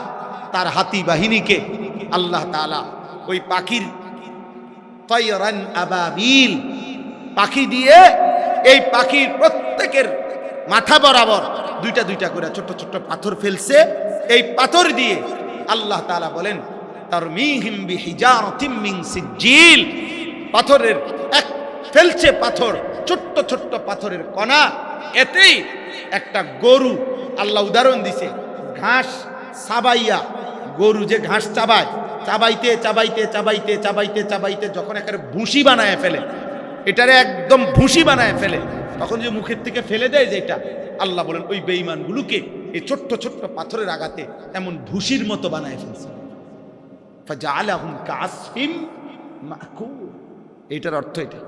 তার হাতি বাহিনীকে আল্লাহ তাআলা ওই পাখির তায়রান আবাবিল, পাখি দিয়ে এই পাখির প্রত্যেকের মাথা বরাবর দুইটা দুইটা করে ছোট্ট ছোট্ট পাথর ফেলছে। এই পাথর দিয়ে আল্লাহ তাআলা বলেন তারমিহিম বিহিজারাতিম মিন সিজ্জিল, পাথরের এক ফেলছে পাথর, ছোট্ট ছোট্ট পাথরের কণা, এতেই একটা গরু, আল্লাহ উদাহরণ দিছে, ঘাস চাবাইয়া, গরু যে ঘাস চাবায়, চাবাইতে চাবাইতে চাবাইতে চাবাইতে চাবাইতে যখন একেবারে ভুসি বানায় ফেলে, এটারে একদম ভুসি বানায় ফেলে, তখন যে মুখের থেকে ফেলে দেয় যেটা, আল্লাহ বলেন ওই বেঈমানগুলোকে এই ছোট্ট ছোট্ট পাথরের আঘাতে এমন ভুসির মতো বানায় ফেলছে। ফাজআলাহুম কাআসফিম মাকুল, এইটার অর্থ এটা।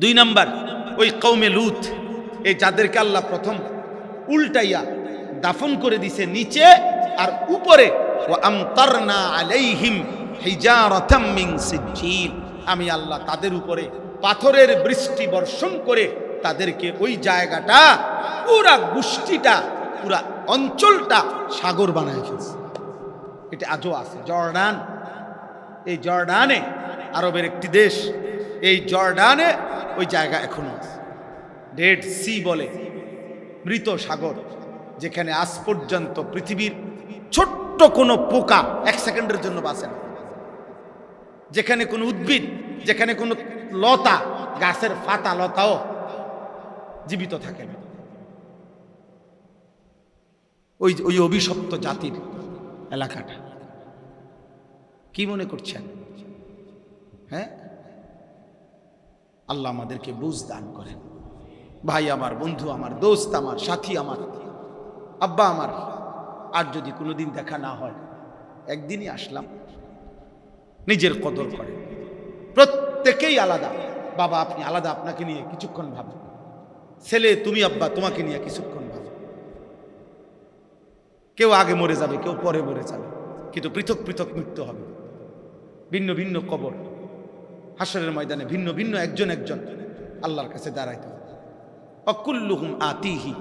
2 নাম্বার, ওই কওমে লূত, এই যাদেরকে আল্লাহ প্রথম উল্টাইয়া দাফন করে দিছে নিচে, আর উপরে ওয়া আমতারনা আলাইহিম হিজারাতাম মিন সিজ্জিল, আমি আল্লাহ তাদের উপরে পাথরের বৃষ্টি বর্ষণ করে তাদেরকে ওই জায়গাটা, পুরা গোষ্ঠীটা, পুরা অঞ্চলটা সাগর বানায় ফেলছে। এটা আজও আছে জর্ডান, এই জর্ডানে, আরবের একটি দেশ, এই জর্ডানে ওই জায়গা এখনো আছে, ডেড সি বলে, মৃত সাগর, যেখানে আজ পর্যন্ত পৃথিবীর ছোট্ট কোনো পোকা 1 সেকেন্ডের জন্য বাঁচে না, যেখানে কোনো উদ্ভিদ, যেখানে কোনো লতা, গাছের পাতা লতাও জীবিত থাকে না। ওই অভিশপ্ত জাতির এলাকাটা। কি মনে করছেন? হ্যাঁ, আল্লাহ আমাদেরকে বুঝ দান করেন। ভাই আমার, বন্ধু আমার, দোস্ত আমার, সাথী আমার, আব্বা আমার, আর যদি কোনোদিন দেখা না হয়, একদিনই আসলাম, নিজের কদর করেন। প্রত্যেকেই আলাদা, বাবা আপনি আলাদা, আপনাকে নিয়ে কিছুক্ষণ ভাবেন, ছেলে তুমি আব্বা তোমাকে নিয়ে কিছুক্ষণ ভাবেন। কেউ আগে মরে যাবে, কেউ পরে মরে যাবে, কিন্তু পৃথক পৃথক মৃত্যু হবে, ভিন্ন ভিন্ন কবর, হাসরের ময়দানে ভিন্ন ভিন্ন একজন একজন আল্লাহর কাছে দাঁড়াইতে হবে। অকুল্লুহুম আতিহি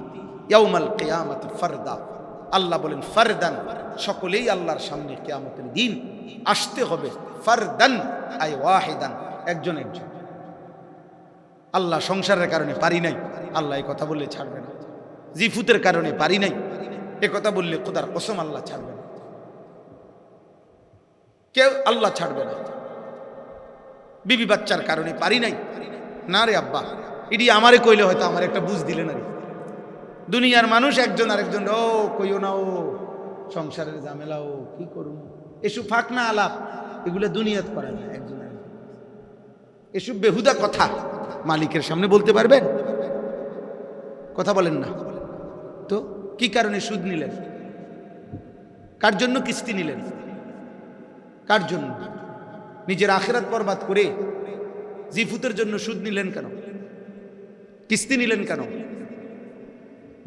ইয়াউমাল কিয়ামাতি ফারদা, আল্লাহ বলেন ফারদান, সকলেই আল্লাহর সামনে কিয়ামতের দিন আসতে হবে, ফারদান আই ওয়াহিদান, একজন একজন। আল্লাহ সংসারের কারণে পারি নাই, আল্লাহ এই কথা বললে ছাড়বে না। জিফুতের কারণে পারি নাই, এ কথা বললে খোদার কসম আল্লাহ ছাড়বে না, কেউ আল্লাহ ছাড়বে না। বিবি বাচ্চার কারণে পারি নাই, না রে আব্বা, এটি আমারে কইলে হয়তো আমার একটা বুঝ দিলে না রে। দুনিয়ার মানুষ একজন আরেকজন, ও কইও না, ও সংসারের ঝামেলা, ও কি করুন, এসব ফাঁক না আলাপ, এগুলো দুনিয়াত করা যায় একজন, এসব বেহুদা কথা মালিকের সামনে বলতে পারবেন? কথা বলেন না তো। কি কারণে সুদ নিলেন? কার জন্য কিস্তি নিলেন? কার জন্য? নিজের আখিরাত বরবাদ করে জিফুতের জন্য সুদ নিলেন কেন? কিস্তি নিলেন কেন?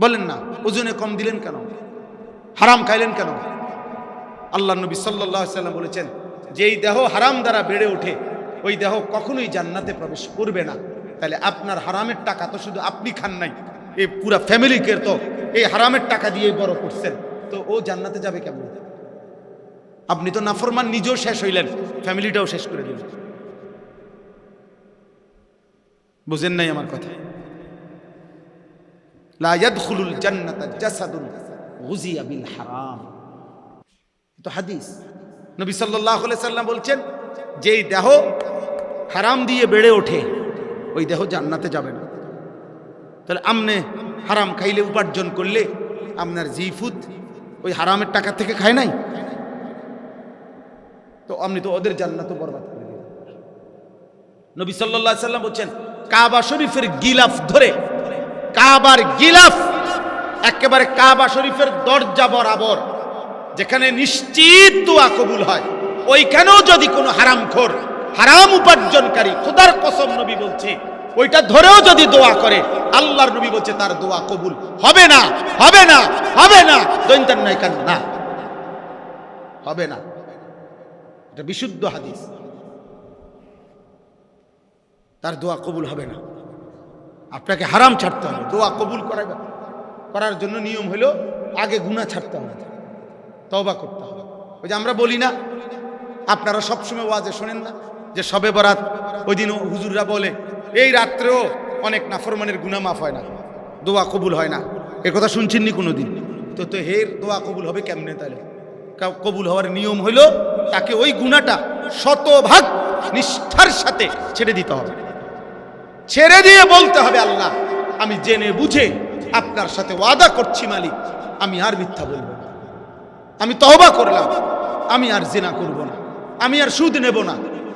বলেন না। ওজনে কম দিলেন কেন? হারাম খাইলেন কেন? আল্লাহ নবী সাল্লাল্লাহু আলাইহি ওয়াসাল্লাম বলেছেন, যেই দেহ হারাম দ্বারা বেড়ে ওঠে ওই দেহ কখনোই জান্নাতে প্রবেশ করবে না। তাহলে আপনার হারামের টাকা তো শুধু আপনি খান নাই, এই পুরা ফ্যামিলিকে তো এই হারামের টাকা দিয়ে বড় করছেন, তো ও জান্নাতে যাবে কেমন? আপনি তো নাফরমান, নিজেও শেষ হইলেন, ফ্যামিলিটাও শেষ করে দিলেন। বুঝেন নাই আমার কথা? লা ইয়াদখুলুল জান্নাতা জাসাদুন গুযিয়া বিল হারাম, তো হাদিস। নবী সাল্লাল্লাহু আলাইহি সাল্লাম বলছেন, যেই দেহ হারাম দিয়ে বেড়ে ওঠে ওই দেহ জান্নাতে যাবে না। তাহলে আমনে হারাম খাইলে, উপার্জন করলে, আপনার জিফুত ওই হারামের টাকা থেকে খায় নাই, তো আপনি তো ওদের জান্নাত বরবাদ করে দিলেন। নবী সাল্লাল্লাহু আলাইহি সাল্লাম বলছেন, কাবা শরীফের গিলাফ ধরে, কাবার গিলাফ একেবারে কাবা শরীফের দরজা বরাবর, যেখানে নিশ্চিত দোয়া কবুল হয়, ওইখানেও যদি কোনো হারামখোর, হারাম উপার্জনকারী, খোদার কসম নবী বলছে, ওইটা ধরেও যদি দোয়া করে, আল্লাহর নবী বলছে তার দোয়া কবুল হবে না, হবে না, হবে না, দৈন্তান নাই কান না, হবে না। এটা বিশুদ্ধ হাদিস, তার দোয়া কবুল হবে না। আপনাকে হারাম ছাড়তে হবে, দোয়া কবুল করার জন্য নিয়ম হলো আগে গুনাহ ছাড়তে হবে, তওবা করতে হবে। ওই যে আমরা বলি না, আপনারা সবসময় ওয়াজে শোনেন না যে শবে বরাত, ওই দিন হুজুররা বলে এই রাত্রেও অনেক নাফরমানের গুনাহ মাফ হয় না, দোয়া কবুল হয় না। এ কথা শুনছেননি কোনোদিন? তো তো হের দোয়া কবুল হবে কেমনে? তাহলে কবুল হওয়ার নিয়ম হইল তাকে ওই গুনাহটা শতভাগ নিষ্ঠার সাথে ছেড়ে দিতে হবে, ছেড়ে দিয়ে বলতে হবে, আল্লাহ আমি জেনে বুঝে আপনার সাথে ওয়াদা করছি মালিক, আমি আর মিথ্যা বলবো না, আমি তওবা করলাম, আমি আর জিনা করব না, আমি আর সুদ নেব না,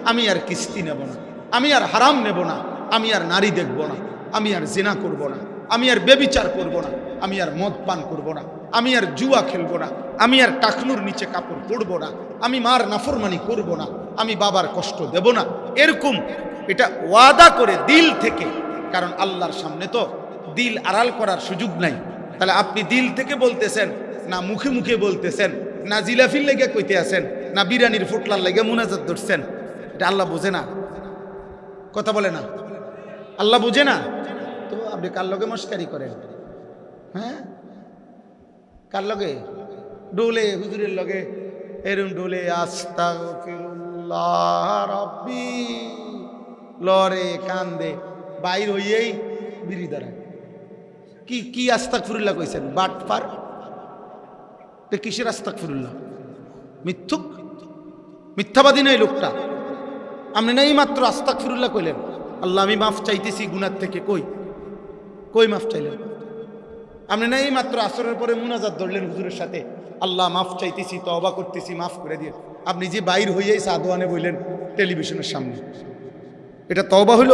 আমি আর কিস্তি নেব না, আমি আর হারাম নেব না, আমি আর নারী দেখব না, আমি আর জিনা করব না, আমি আর বেবিচার করব না, আমি আর মদ পান করব না, আমি আর জুয়া খেলবো না, আমি আর টাকনুর নিচে কাপড় পরবো না, আমি মার নাফরমানি করব না, আমি বাবার কষ্ট দেব না। এরকম এটা ওয়াদা করে দিল থেকে, কারণ আল্লাহর সামনে তো দিল আড়াল করার সুযোগ নাই। তাহলে আপনি দিল থেকে বলতেছেন না, মুখে মুখে বলতেছেন না, জিলাফির লেগে কইতে আছেন না, বিরিয়ানির ফুটলার লেগে মুনাজাত ধরছেন, এটা আল্লাহ বোঝে না? কথা বলে না? আল্লাহ বুঝে না? তো আপনি কার লগে মস্কারি করেন? হ্যাঁ, কার লগে ডোলে? হুজুরের লগে এরম ডোলে, আস্তাগফিরুল্লাহ রাব্বি, লরে কান্দে, বাইর হইয়েই বিড়ি ধরা। কি কি আস্তাগফিরুল্লাহ কইছেন? বাটপার, কিসের আস্তাগফিরুল্লাহ? মিথ্যুক, মিথ্যাবাদী নয় লোকটা। আপনি না এই মাত্র আস্তাগফিরুল্লাহ কইলেন, আল্লাহ আমি মাফ চাইতেছি গুনাহ থেকে। কই কই মাফ চাইলেন? আপনি না এই মাত্র আসরের পরে মুনাজাত ধরলেন হুজুরের সাথে, আল্লাহ মাফ চাইতেছি, তওবা করতেছি, মাফ করে দিয়ে। আপনি যে বাইর হইয়াই সাদওয়ানে বললেন টেলিভিশনের সামনে, এটা তওবা হইল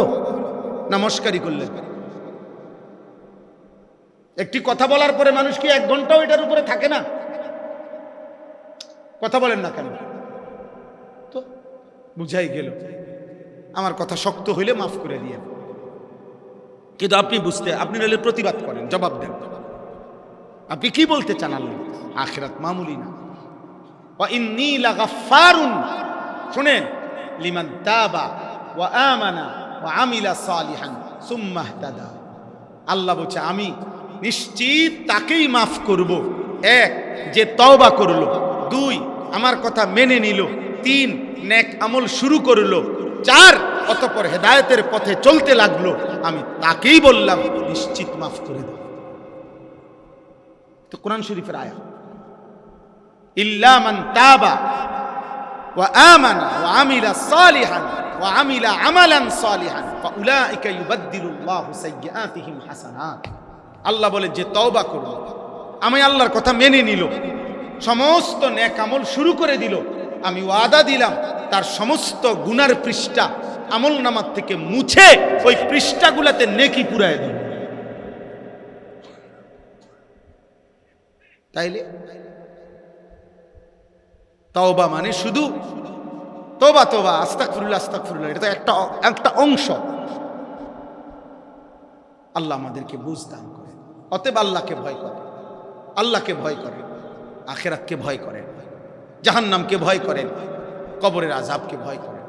না মস্কারি করলেন? একটি কথা বলার পরে মানুষ কি 1 ঘন্টাও এটার উপরে থাকে না? কথা বলেন না কেন? তো বুঝাই গেল, আমার কথা শক্ত হইলে মাফ করে দিয়ে। কিন্তু আপনি বুঝতে, আপনি নইলে প্রতিবাদ করেন, জবাব দেন। আপনি কি বলতে চান? আল্লাহ আখিরাত মামুলি না। ওয়া ইন্নী লাগাফফারুন, শুনেন, লিমান তাবা ওয়া আমানা ওয়া আমিলা সালিহান সুম্মা ইহতাদা। আল্লাহ বলছে আমি নিশ্চিত তাকেই মাফ করব, 1 যে তওবা করলো, 2 আমার কথা মেনে নিল, 3 নেক আমল শুরু করলো, 4 অতঃপর হেদায়েতের পথে চলতে লাগলো, আমি তাকেই বললাম নিশ্চিত মাফ করে দেব। তো কোরআন শরীফের আয়াত, ইল্লা মান তাবা ওয়া আমানা ওয়া আমিলা সালিহান ওয়া আমিলা আমালান সালিহান ফাউলাইকা ইউবাদদিলুল্লাহু সাইয়্যাতিহিম হাসানাত। আল্লাহ বলে যে তওবা করল, আমি আল্লাহর কথা মেনে নিল, সমস্ত নেক আমল শুরু করে দিল, আমি ওয়াদা দিলাম তার সমস্ত গুনার পৃষ্ঠা আমল নামার থেকে মুছে ওই পৃষ্ঠাগুলাতে নেকি পুরায় দেব। তাইলে তওবা মানে শুধু তোবা তোবা, আস্তাগফিরুল্লাহ আস্তাগফিরুল্লাহ, এটা তো একটা অংশ। আল্লাহ আমাদেরকে বুঝ দান করে। অতএব আল্লাহকে ভয় করে, আল্লাহকে ভয় করে, আখিরাতকে ভয় করে, জাহান্নামকে ভয় করেন, কবরের আযাবকে ভয় করেন।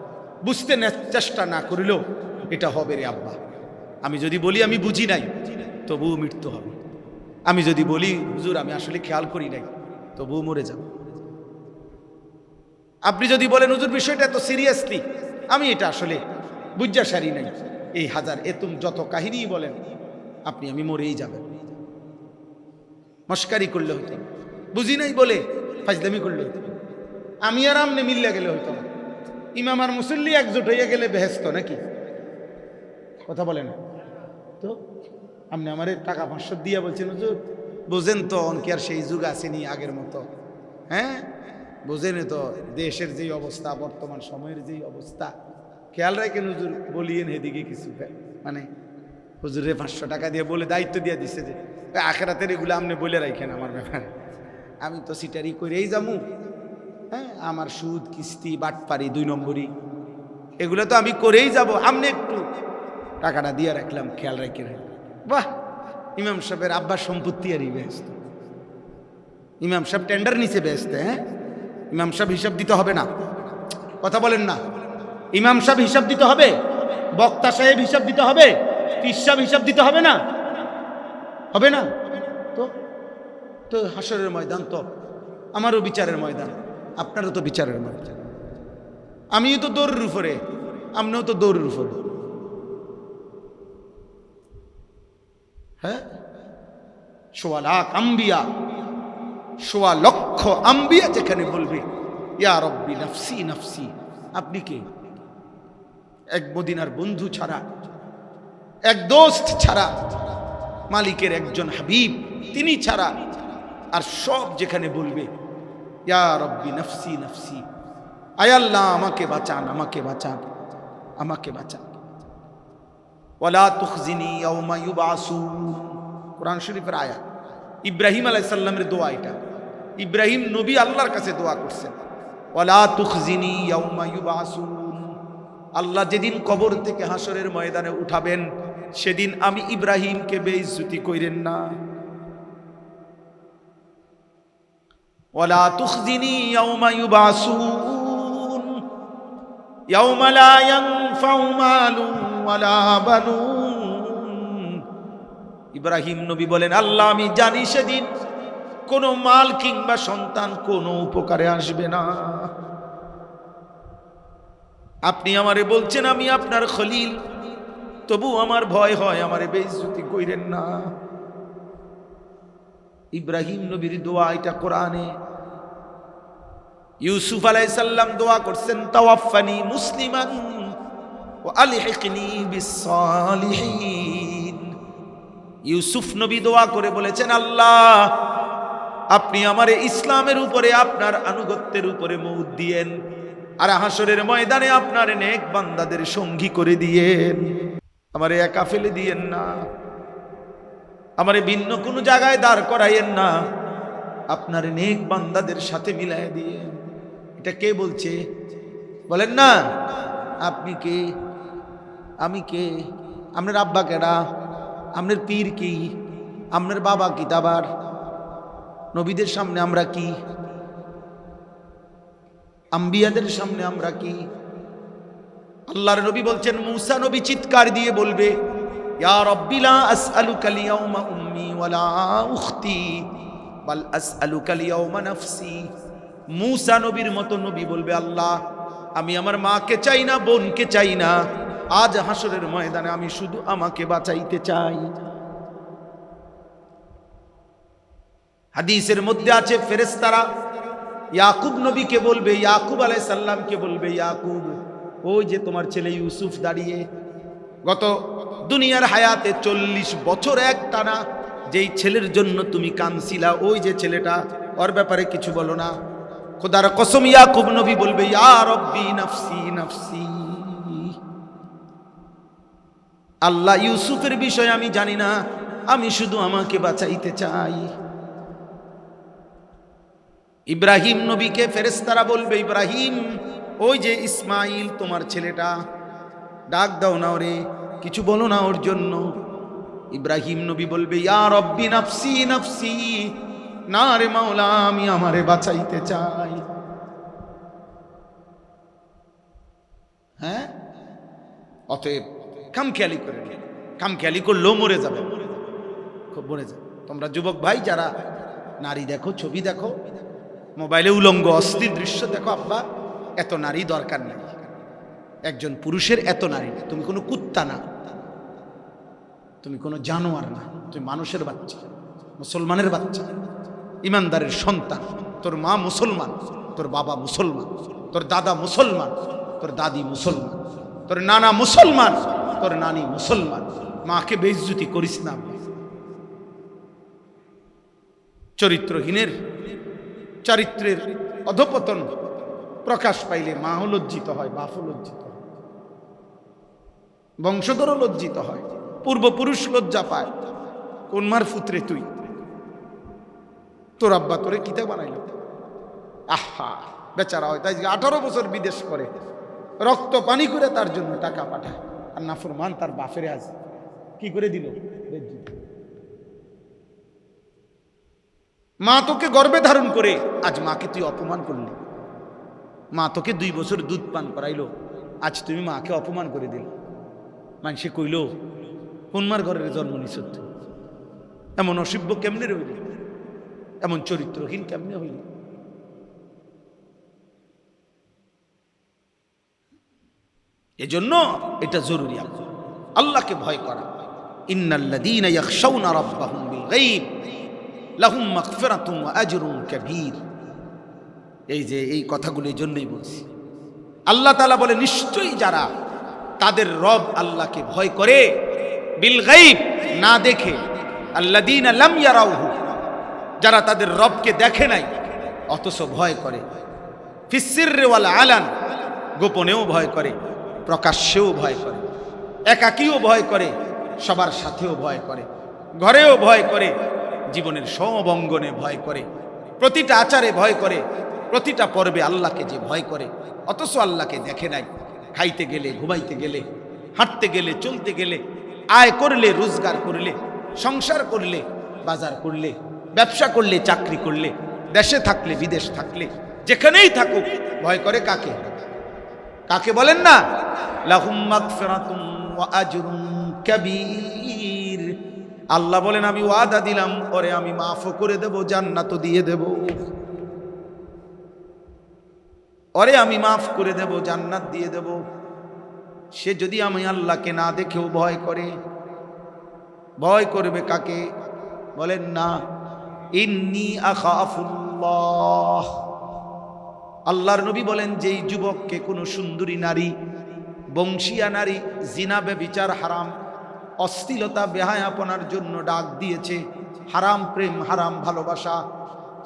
বুঝতে চেষ্টা না করিলেও এটা হবে রে আব্বা। আমি যদি বলি আমি বুঝি নাই, তবুও মৃত্যু হবে। আমি যদি বলি হুজুর আমি আসলে খেয়াল করি নাই, তবুও মরে যাব। আপনি যদি বলেন হুজুর বিষয়টা এত সিরিয়াসলি, আমি এটা আসলে বুঝা সারি নাই, এই হাজার এতুম যত কাহিনী বলেন, আমি মরেই যাবেন। মস্কারি করলে হইতো, বুঝি নাই বলে ফাজলামি করলে হইতো, আমি আর আমনে মিল্লা গেলে হইতো না, ইমাম আর মুসল্লি একজোট হইয়া গেলে বেহেস্ত নাকি? কথা বলেন তো। আপনি আমার টাকা 500 দিয়া বলছেন হুজুর, বোঝেন তো অনকি আর সেই যুগ আসেনি আগের মতো। হ্যাঁ বোঝেন তো দেশের যেই অবস্থা, বর্তমান সময়ের যেই অবস্থা, খেয়াল রাখেন হুজুর, বলিয়েন হেদিকে কিছু, মানে হুজুরে 500 টাকা দিয়ে বলে দায়িত্ব দিয়ে দিছে যে আখেরাতের এগুলো আপনি বলে রাখেন আমার ব্যাপারে, আমি তো সিটারি করেই যামু। হ্যাঁ আমার সুদ কিস্তি বাটপারি 2 নম্বরই এগুলো তো আমি করেই যাব, আপনি একটু টাকাটা দিয়ে রাখলাম, খেয়াল রেখে রাখলাম। বাহ, ইমাম সাহেবের আব্বার সম্পত্তি আরই ব্যস্ত, ইমাম সাহেব টেন্ডার নিচে ব্যস্ত। হ্যাঁ ইমাম সাহেব হিসাব দিতে হবে না? কথা বলেন না। ইমাম সাহেব হিসাব দিতে হবে, বক্তা সাহেব হিসাব দিতে হবে, পীর সাহেব হিসাব দিতে হবে না? হবে না তো? তো হাসরের ময়দান তো আমারও বিচারের ময়দান, আপনারও তো বিচারের ময়দান। আমিও তো দৌড়ের উপরে, আপনিও তো দৌড়ের উপরে। হ্যাঁ সোয়া লাখ আম্বিয়া, সোয়া লক্ষ আম্বিয়া যেখানে বলবে ইয়া রব্বি নাফসি নাফসি, আপনি কে? এক মদিনার বন্ধু ছাড়া, এক দোস্ত ছাড়া, মালিকের একজন হাবিব তিনি ছাড়া, আর সব যেখানে বলবে ইয়া রব্বি নাফসি নাফসি, আয় আল্লাহ আমাকে বাঁচান, আমাকে বাঁচান, আমাকে বাঁচান। ওয়ালা তুখজিনি ইয়াউমা ইউবাসুন, কোরআন শরীফের আয়াত। ইব্রাহিম আলাইহিস সালামের দোয়া এটা। ইব্রাহিম নবী আল্লাহর কাছে দোয়া করছেন, ওয়ালা তুখজিনি ইয়াউমা ইউবাসুন, আল্লাহ যেদিন কবর থেকে হাসরের ময়দানে উঠাবেন সেদিন আমি ইব্রাহিমকে বেইজ্জতি কইরেন না। ওয়ালা তুখজিনি ইয়াউমা ইউবাসুন ইয়াউমা লা ইয়ানফাউ মালুন ওয়ালা বানুন। ইব্রাহিম নবী বলেন, আল্লাহ আমি জানি সেদিন কোনো মাল কিংবা সন্তান কোনো উপকারে আসবে না। আপনি আমারে বলছেন আমি আপনার খলিল, তবু আমার ভয় হয়, আমারে বেইজ্জতি কইরেন না। ইব্রাহিম নবীর দোয়া এটা কোরআনে। ইউসুফ আলাইহিস সালাম দোয়া করছেন, তাওয়াফানি মুসলিমান ওয়া আলহিকনি বিস-সালিহিন। ইউসুফ নবী দোয়া করে বলেছেন, আল্লাহ আপনি আমারে ইসলামের উপরে, আপনার আনুগত্যের উপরে মওত দিয়েন, আর হাসরের ময়দানে আপনার নেক বান্দাদের সঙ্গী করে দিয়েন, আমারে একা ফেলে দিয়েন না, আমারে ভিন্ন কোনো জায়গায় দাঁড় করাইয়েন না, আপনার নেক বান্দাদের সাথে মিলাই দিয়েন। এটা কে বলছে বলেন না? আপনি কে? আমি কে? আপনার আব্বা কেডা? আপনার পীর কি? আপনার বাবা কি? দাবার নবীদের সামনে আমরা কি? আম্বিয়াদের সামনে আমরা কি? আল্লাহর নবী বলছেন, মুসা নবী চিৎকার দিয়ে বলবে, ইয়া রাব্বি লা আসআলুকা আল-ইয়াওমা উম্মি ওয়ালা উখতি বাল আসআলুকা আল-ইয়াওমা নাফসি। মুসা নবীর মতো নবী বলবে, আল্লাহ আমি আমার মাকে চাই না, বোনকে চাই না, আজ হাসরের ময়দানে আমি শুধু আমাকে বাঁচাইতে চাই। হাদিসের মধ্যে আছে ফেরেশতারা ইয়াকুব নবীকে বলবে, ইয়াকুব আলাইহিস সালামকে বলবে, ইয়াকুব ওই যে তোমার ছেলে ইউসুফ দাঁড়িয়ে গত দুনিয়ার হায়াতে 40 বছর এক টানা যেই ছেলের জন্য তুমি কাঁদছিলা, ওই যে ছেলেটা, ওর ব্যাপারে কিছু বলো না। খোদার কসম ইয়াকুব নবী বলবে, ইয়া রব্বি নাফসি নাফসি, আল্লাহ ইউসুফের বিষয় আমি জানি না, আমি শুধু আমাকে বাঁচাইতে চাই। ইব্রাহিম নবীকে ফেরেশতারা বলবে, ইব্রাহিম ওই যে ইসমাইল তোমার ছেলেটা, ডাক দাও না ওরে, কিছু বলো না ওর জন্য। ইব্রাহিম নবী বলবে, ইয়া রব্বি নাফসি নাফসি, না রে মাওলা আমি আমারে বাঁচাইতে চাই। হ্যাঁ, অতএব কামখেয়ালি করে, কামখেয়ালি করলেও মরে যাবে, খুব মরে যাবে। তোমরা যুবক ভাই যারা নারী দেখো, ছবি দেখো, মোবাইলে উলঙ্গ অস্থির দৃশ্য দেখো, আব্বা এত নারী দরকার নেই, একজন পুরুষের এত নারী। তুমি কোনো কুত্তা না, তুমি কোনো জানোয়ার না, তুমি মানুষের বাচ্চা, মুসলমানের বাচ্চা, ইমানদারের সন্তান। তোর মা মুসলমান, তোর বাবা মুসলমান, তোর দাদা মুসলমান, তোর দাদি মুসলমান, তোর নানা মুসলমান, তোর নানি মুসলমান। মাকে বেইজ্জতি করিস না। চরিত্রহীনের চরিত্রের অধপতন প্রকাশ পাইলে মাও লজ্জিত হয়, বাপও লজ্জিত হয়, বংশধরও লজ্জিত হয়, পূর্বপুরুষ লজ্জা পায়। কোন মার ফুত্রে তুই? তোর আব্বা তোরে কিতা বানাইল? আহা বেচারা হয় তাই 18 বছর বিদেশ করে, রক্ত পানি করে তার জন্য টাকা পাঠায়, আর নাফরমান তার বাপের আজ কি করে দিল? মা তোকে গর্ভে ধারণ করে আজ মাকে তুই অপমান করলি। মা তোকে 2 বছর দুধ পান করাইলো, আজ তুমি মাকে অপমান করে দিল। মানুষে কইল কোন মার ঘরের জন্ম নিছ? এমন অসভ্য কেমনে রইল? এমন চরিত্রহীন কেমনে হইল? এজন্য এটা জরুরি, আল্লাহকে ভয় করা। ইন্নাল্লাযীনা ইয়াখশাউনা রাব্বাহুম বিল গায়ব লাহুম মাগফিরাতুন ওয়া আজরুন কাবীর। এই যে এই কথাগুলো এই জন্যই বলছি, আল্লাহ তাআলা বলে নিশ্চয়ই যারা তাদের রব আল্লাহকে ভয় করে, বিল গায়ব, না দেখে, আল্লাযীনা লাম ইয়ারাউহু, যারা তাদের রবকে দেখে নাই অথচ ভয় করে, ফিস সিররি ওয়াল আলান, গোপনেও ভয় করে, প্রকাশ্যেও ভয় করে, একাকীও ভয় করে, সবার সাথেও ভয় করে, ঘরেও ভয় করে, জীবনের সব অঙ্গনে ভয় করে, প্রতিটা আচারে ভয় করে, প্রতিটা পর্বে আল্লাহকে যে ভয় করে অথচ আল্লাহকে দেখে নাই, খাইতে গেলে, ঘুমাইতে গেলে, হাঁটতে গেলে, চলতে গেলে, আয় করলে, রোজগার করলে, সংসার করলে, বাজার করলে, ব্যবসা করলে, চাকরি করলে, দেশে থাকলে, বিদেশ থাকলে, যেখানেই থাকুক ভয় করে কাকে? কাকে বলেন না? লাহুম মাগফিরাতুন ওয়া আজরুন কাবীর। আল্লাহ বলেন আমি ওয়াদা দিলাম ওরে আমি মাফও করে দেব, জান্নাতও দিয়ে দেব। ওরে আমি মাফ করে দেব, জান্নাত দিয়ে দেব। সে যদি আমি আল্লাহকে না দেখেও ভয় করে। ভয় করবে কাকে? বলেন না, ইন্নী আখাফুল্লাহ। আল্লাহর নবী বলেন যেই যুবককে কোনো সুন্দরী নারী, বংশীয়া নারী, জিনা ব্যভিচার হারাম, অশ্লীলতা বেহায়াপনার জন্য ডাক দিয়েছে, হারাম প্রেম, হারাম ভালোবাসা,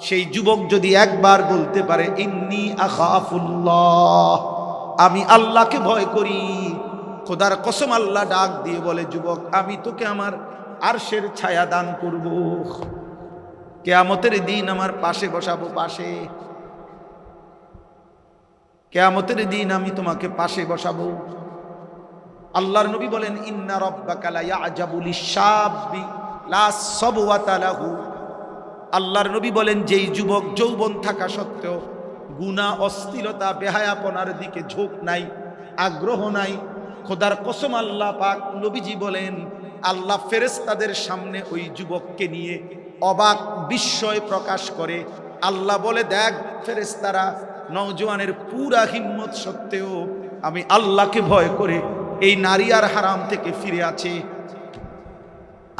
সেই যুবক যদি একবার বলতে পারে ইন্নী আখাফুল্লাহ, আমি আল্লাহকে ভয় করি, খোদার কসম আল্লাহ ডাক দিয়ে বলে যুবক আমি তোকে আমার আরশের ছায়া দান করব, কিয়ামতের দিন আমার পাশে বসাবো, পাশে কিয়ামতের দিন আমি তোমাকে পাশে বসাবো। আল্লাহর নবী বলেন ইন্না রাব্বাকা লা ইয়াজাবু লিশ-শাববি লা সাবওয়াতা লাহু। আল্লাহর নবী বলেন যেই যুবক যৌবন থাকা সত্ত্বেও গুনাহ, অশ্লীলতা, বেহায়াপনার দিকে ঝোঁক নাই, আগ্রহ নাই, খোদার কসম আল্লাহ পাক নবীজি বলেন আল্লাহ ফেরেশতাদের সামনে ওই যুবককে নিয়ে অবাক বিস্ময় প্রকাশ করে। আল্লাহ বলে দেখ ফেরেশতারা, নওজোয়ানের পুরা হিম্মত সত্ত্বেও আমি আল্লাহকে ভয় করে এই নারী আর হারাম থেকে ফিরে আছে।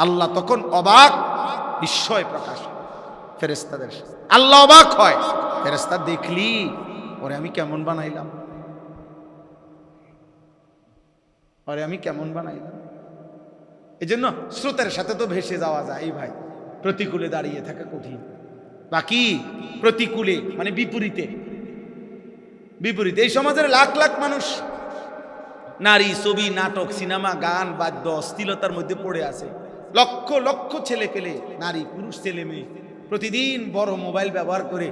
আল্লাহ তখন অবাক বিস্ময় প্রকাশ ফেরেশতাদের, আল্লাহ অবাক হয়, ফেরেশতা দেখলি ওরে আমি কেমন বানাইলাম, ওরে আমি কেমন বানাইলাম। এই জন্য স্রোতের সাথে তো ভেসে যাওয়া যায় ভাই, প্রতিকূলে দাঁড়িয়ে থাকা কঠিন। বাকি প্রতিকূলে মানে বিপরীতে, বিপরীতে এই সমাজের লাখ লাখ মানুষ নারী, ছবি, নাটক, সিনেমা, গান, বাদ্য, অশ্লীলতার মধ্যে পড়ে আছে। লক্ষ লক্ষ ছেলে পেলে, নারী পুরুষ ছেলে মেয়ে প্রতিদিন বড় মোবাইল ব্যবহার করে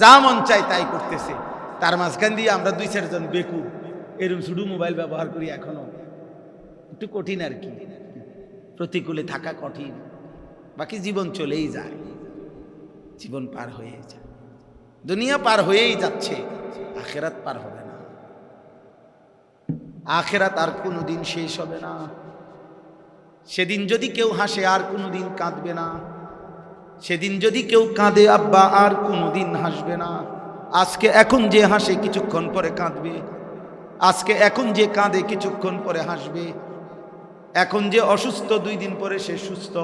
যা মন চায় তাই করতেছে। তার মাঝখান দিয়ে আমরা 2-4 জন বেকুব এরকম শুধু মোবাইল ব্যবহার করি। এখনো একটু কঠিন আর কি, প্রতিকূলে থাকা কঠিন। বাকি জীবন চলেই যায়, জীবন পার হয়ে যায়, দুনিয়া পার হয়েই যাচ্ছে, আখেরাত পার হবে না। আখেরাত আর কোনোদিন শেষ হবে না। সেদিন যদি কেউ হাসে আর কোনোদিন কাঁদবে না, সেদিন যদি কেউ কাঁদে আব্বা আর কোনোদিন হাসবে না। আজকে এখন যে হাসে কিছুক্ষণ পরে কাঁদবে, আজকে এখন যে কাঁদে কিছুক্ষণ পরে হাসবে। এখন যে অসুস্থ 2 দিন পরে সে সুস্থ,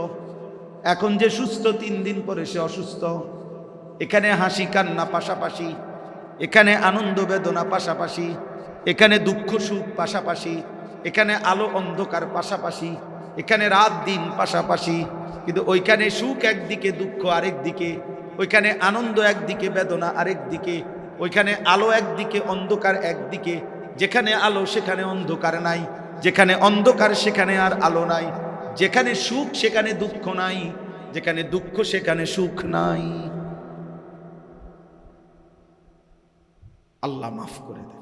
এখন যে সুস্থ 3 দিন পরে সে অসুস্থ। এখানে হাসি কান্না পাশাপাশি, এখানে আনন্দ বেদনা পাশাপাশি, এখানে দুঃখ সুখ পাশাপাশি, এখানে আলো অন্ধকার পাশাপাশি, এখানে রাত দিন পাশাপাশি। কিন্তু ওইখানে সুখ একদিকে, দুঃখ আরেক দিকে, ওইখানে আনন্দ একদিকে, বেদনা আরেক দিকে, ওইখানে আলো একদিকে, অন্ধকার একদিকে। যেখানে আলো সেখানে অন্ধকার নাই, যেখানে অন্ধকার সেখানে আর আলো নাই, যেখানে সুখ সেখানে দুঃখ নাই, যেখানে দুঃখ সেখানে সুখ নাই। আল্লাহ মাফ করে দেন,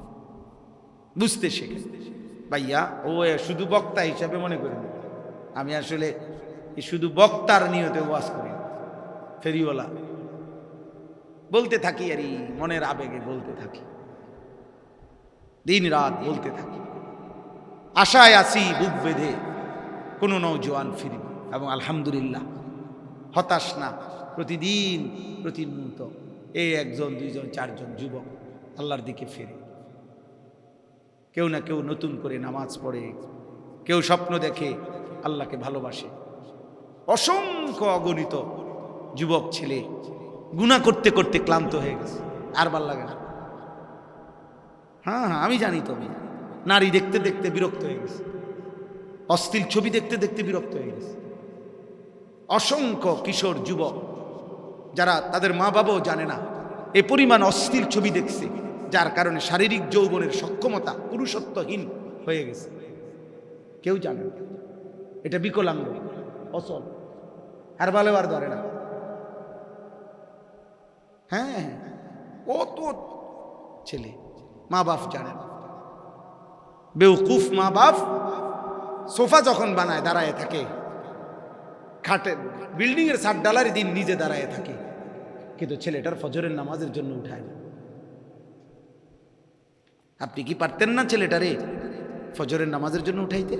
বুঝতে শেখে। ভাইয়া ও শুধু বক্তা হিসাবে মনে করেন, আমি আসলে শুধু বক্তার নিয়তে ওয়াজ করি, ফেরিওয়ালা বলতে থাকি আর মনের আবেগে বলতে থাকি, দিন রাত বলতে থাকি। আশায় আছি বুক বেঁধে কোনো নওজোয়ান ফিরবে, এবং আলহামদুলিল্লাহ হতাশ না, প্রতিদিন প্রতি মুহূর্ত এই 1 জন 2 জন 4 জন যুবক আল্লাহর দিকে ফিরে। কেউ না কেউ নতুন করে নামাজ পড়ে, কেউ স্বপ্ন দেখে, আল্লাহকে ভালোবাসে। অসংখ্য অগণিত যুবক ছেলে গুনাহ করতে করতে ক্লান্ত হয়ে গেছে, আর ভাল লাগে না। হ্যাঁ আমি জানি, তো নারী দেখতে দেখতে বিরক্ত হয়ে গেছে, অশ্লীল ছবি দেখতে দেখতে বিরক্ত হয়ে গেছে। অসংখ্য কিশোর যুবক যারা তাদের মা বাবাও জানে না, এ পরিমাণ অশ্লীল ছবি দেখছে, যার কারণে শারীরিক যৌবনের সক্ষমতা পুরুষত্বহীন হয়ে গেছে। কেউ জানে না, এটা বিকলাঙ্গ, অচল, আর ভালো আর ধরে না। হ্যাঁ কত ছেলে মা বাপ জানে না, বেউকুফ মা বাপ। সোফা যখন বানায় দাঁড়ায় থাকে, খাটে বিল্ডিং এর ছাদ ডালার দিন নিজে দাঁড়ায় থাকে, কিন্তু ছেলেটার ফজরের নামাজের জন্য উঠায় না। আপনি কি পারতেন না ছেলেটারে ফজরের নামাজের জন্য উঠাইতে?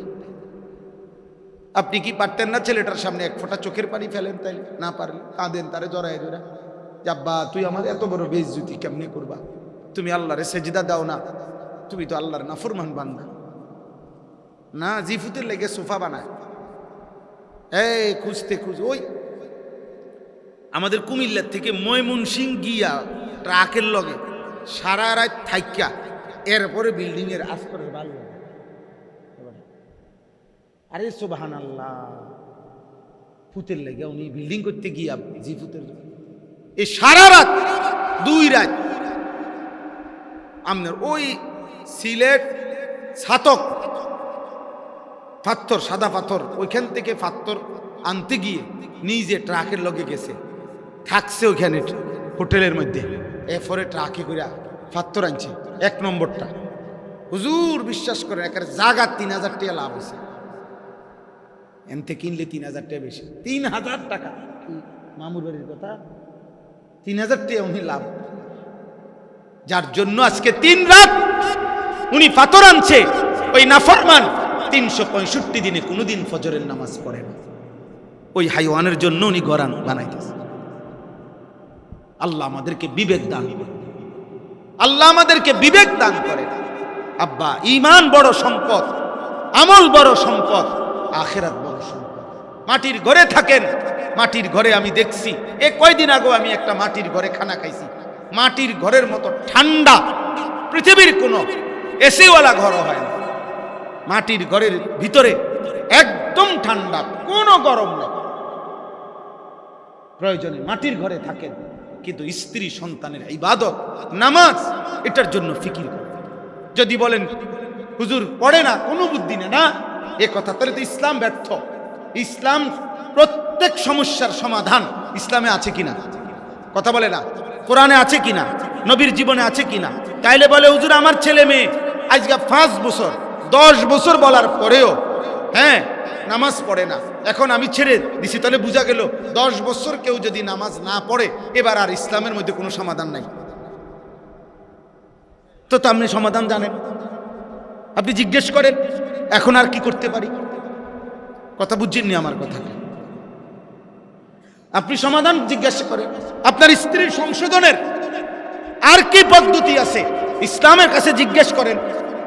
আপনি কি পারতেন না ছেলেটার সামনে এক ফোঁটা চোখের পানি ফেলেন? তাই না পারলে কাঁদেন তারে জড়ায় জোড়া, আব্বা তুই আমার এত বড় বেইজ্জতি কেমনে করবা? তুমি আল্লাহরে সেজদা দাও না, তুমি তো আল্লাহর নাফরমান বান্দা। না, জিফুতের লেগে সোফা বানায়, এই খুঁজতে ওই আমাদের কুমিল্লার থেকে ময়মনসিং গিয়া ট্রাকের লগে সারা রাত থাইকা এরপরে বিল্ডিং এর আস্তরের বাল। আরে সুবহানাল্লাহ, ফুতের লেগে উনি বিল্ডিং করতে গিয়া জিফুতের এই সারা রাত 2 রাত আপনার ওই সিলেট ছাতক পাথর, সাদা পাথর, ওইখান থেকে পাথর আনতে গিয়ে নিজে ট্রাকের লগে গেছে, থাকছে ওইখানে হোটেলের মধ্যে, এরপরে ট্রাকে করে পাথর আনছে 1 নম্বরটা। হুজুর বিশ্বাস করে একের জায়গা 3000 টাকা লাভ হয়েছে, এমতে কিনলে 3000 টাকা বেশি, 3000 টাকা। মামুর বাড়ির কথা, 3000 টাকা উনি লাভ, যার জন্য আজকে 3 রাত উনি পাথর আনছে। ওই নাফরমান 365 দিনে কোনোদিন ফজরের নামাজ পড়ে না, ওই হাইওয়ানের জন্য উনি গরান বানাইতেছে। আল্লাহ আমাদেরকে বিবেক দান করে, আল্লাহ আমাদেরকে বিবেক দান করে। আব্বা, ঈমান বড় সম্পদ, আমল বড় সম্পদ, আখিরাত বড় সম্পদ। মাটির ঘরে থাকেন, মাটির ঘরে আমি দেখছি, কয়দিন আগে আমি একটা মাটির ঘরে খানা খাইছি, মাটির ঘরের মতো ঠান্ডা পৃথিবীর কোনো এসিওয়ালা ঘর হয় না। মাটির ঘরের ভিতরে একদম ঠান্ডা, কোনো গরম নেই। প্রয়োজনে মাটির ঘরে থাকেন, কিন্তু স্ত্রী সন্তানের ইবাদত নামাজ এটার জন্য ফিকির করেন। যদি বলেন হুজুর পড়ে না, কোনো বুদ্ধি নেই না, এ কথা তাহলে তো ইসলাম ব্যর্থ। ইসলাম প্রত্যেক সমস্যার সমাধান ইসলামে আছে কিনা কথা বলে না, কোরআনে আছে কিনা, নবীর জীবনে আছে কিনা। তাইলে বলে হুজুর আমার ছেলে মেয়ে আজকে 5 বছর 10 বছর বলার পরেও হ্যাঁ নামাজ পড়ে না, এখন আমি ছেড়ে দিছি, তাহলে বোঝা গেল 10 বছর কেউ যদি নামাজ না পড়ে এবার আর ইসলামের মধ্যে কোনো সমাধান নাই। তো আপনি সমাধান জানেন, আপনি জিজ্ঞেস করেন এখন আর কি করতে পারি। কথা বুঝছেননি আমার কথা? আপনি সমাধান জিজ্ঞাসা করেন, আপনার স্ত্রীর সংশোধনের আর কি পদ্ধতি আছে ইসলামের কাছে জিজ্ঞেস করেন,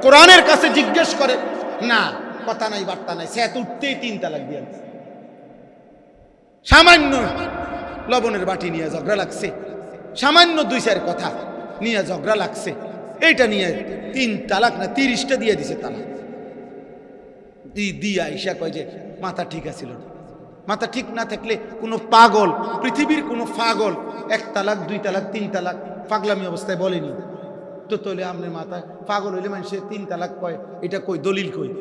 কোরআনের কাছে জিজ্ঞেস করেন। না, কথা নাই বার্তা নাই, সে উঠতেই 3 তালাক দিয়ে সামান্য লবণের বাটি নিয়ে ঝগড়া লাগছে, সামান্য 2-4 কথা নিয়ে ঝগড়া লাগছে, এইটা নিয়ে 3 তালাক না 30টা দিয়ে দিছে তালাক। দিয়া ঈশা কয় যে মাথা ঠিক আছিল। মাথা ঠিক না থাকলে কোনো পাগল, পৃথিবীর কোনো পাগল 1 তালাক 2 তালাক 3 তালাক পাগলামি অবস্থায় বলেনি তো। তাহলে আপনার মাথা পাগল হইলে মানুষের 3 তালাক কয়, এটা কই দলিল কই?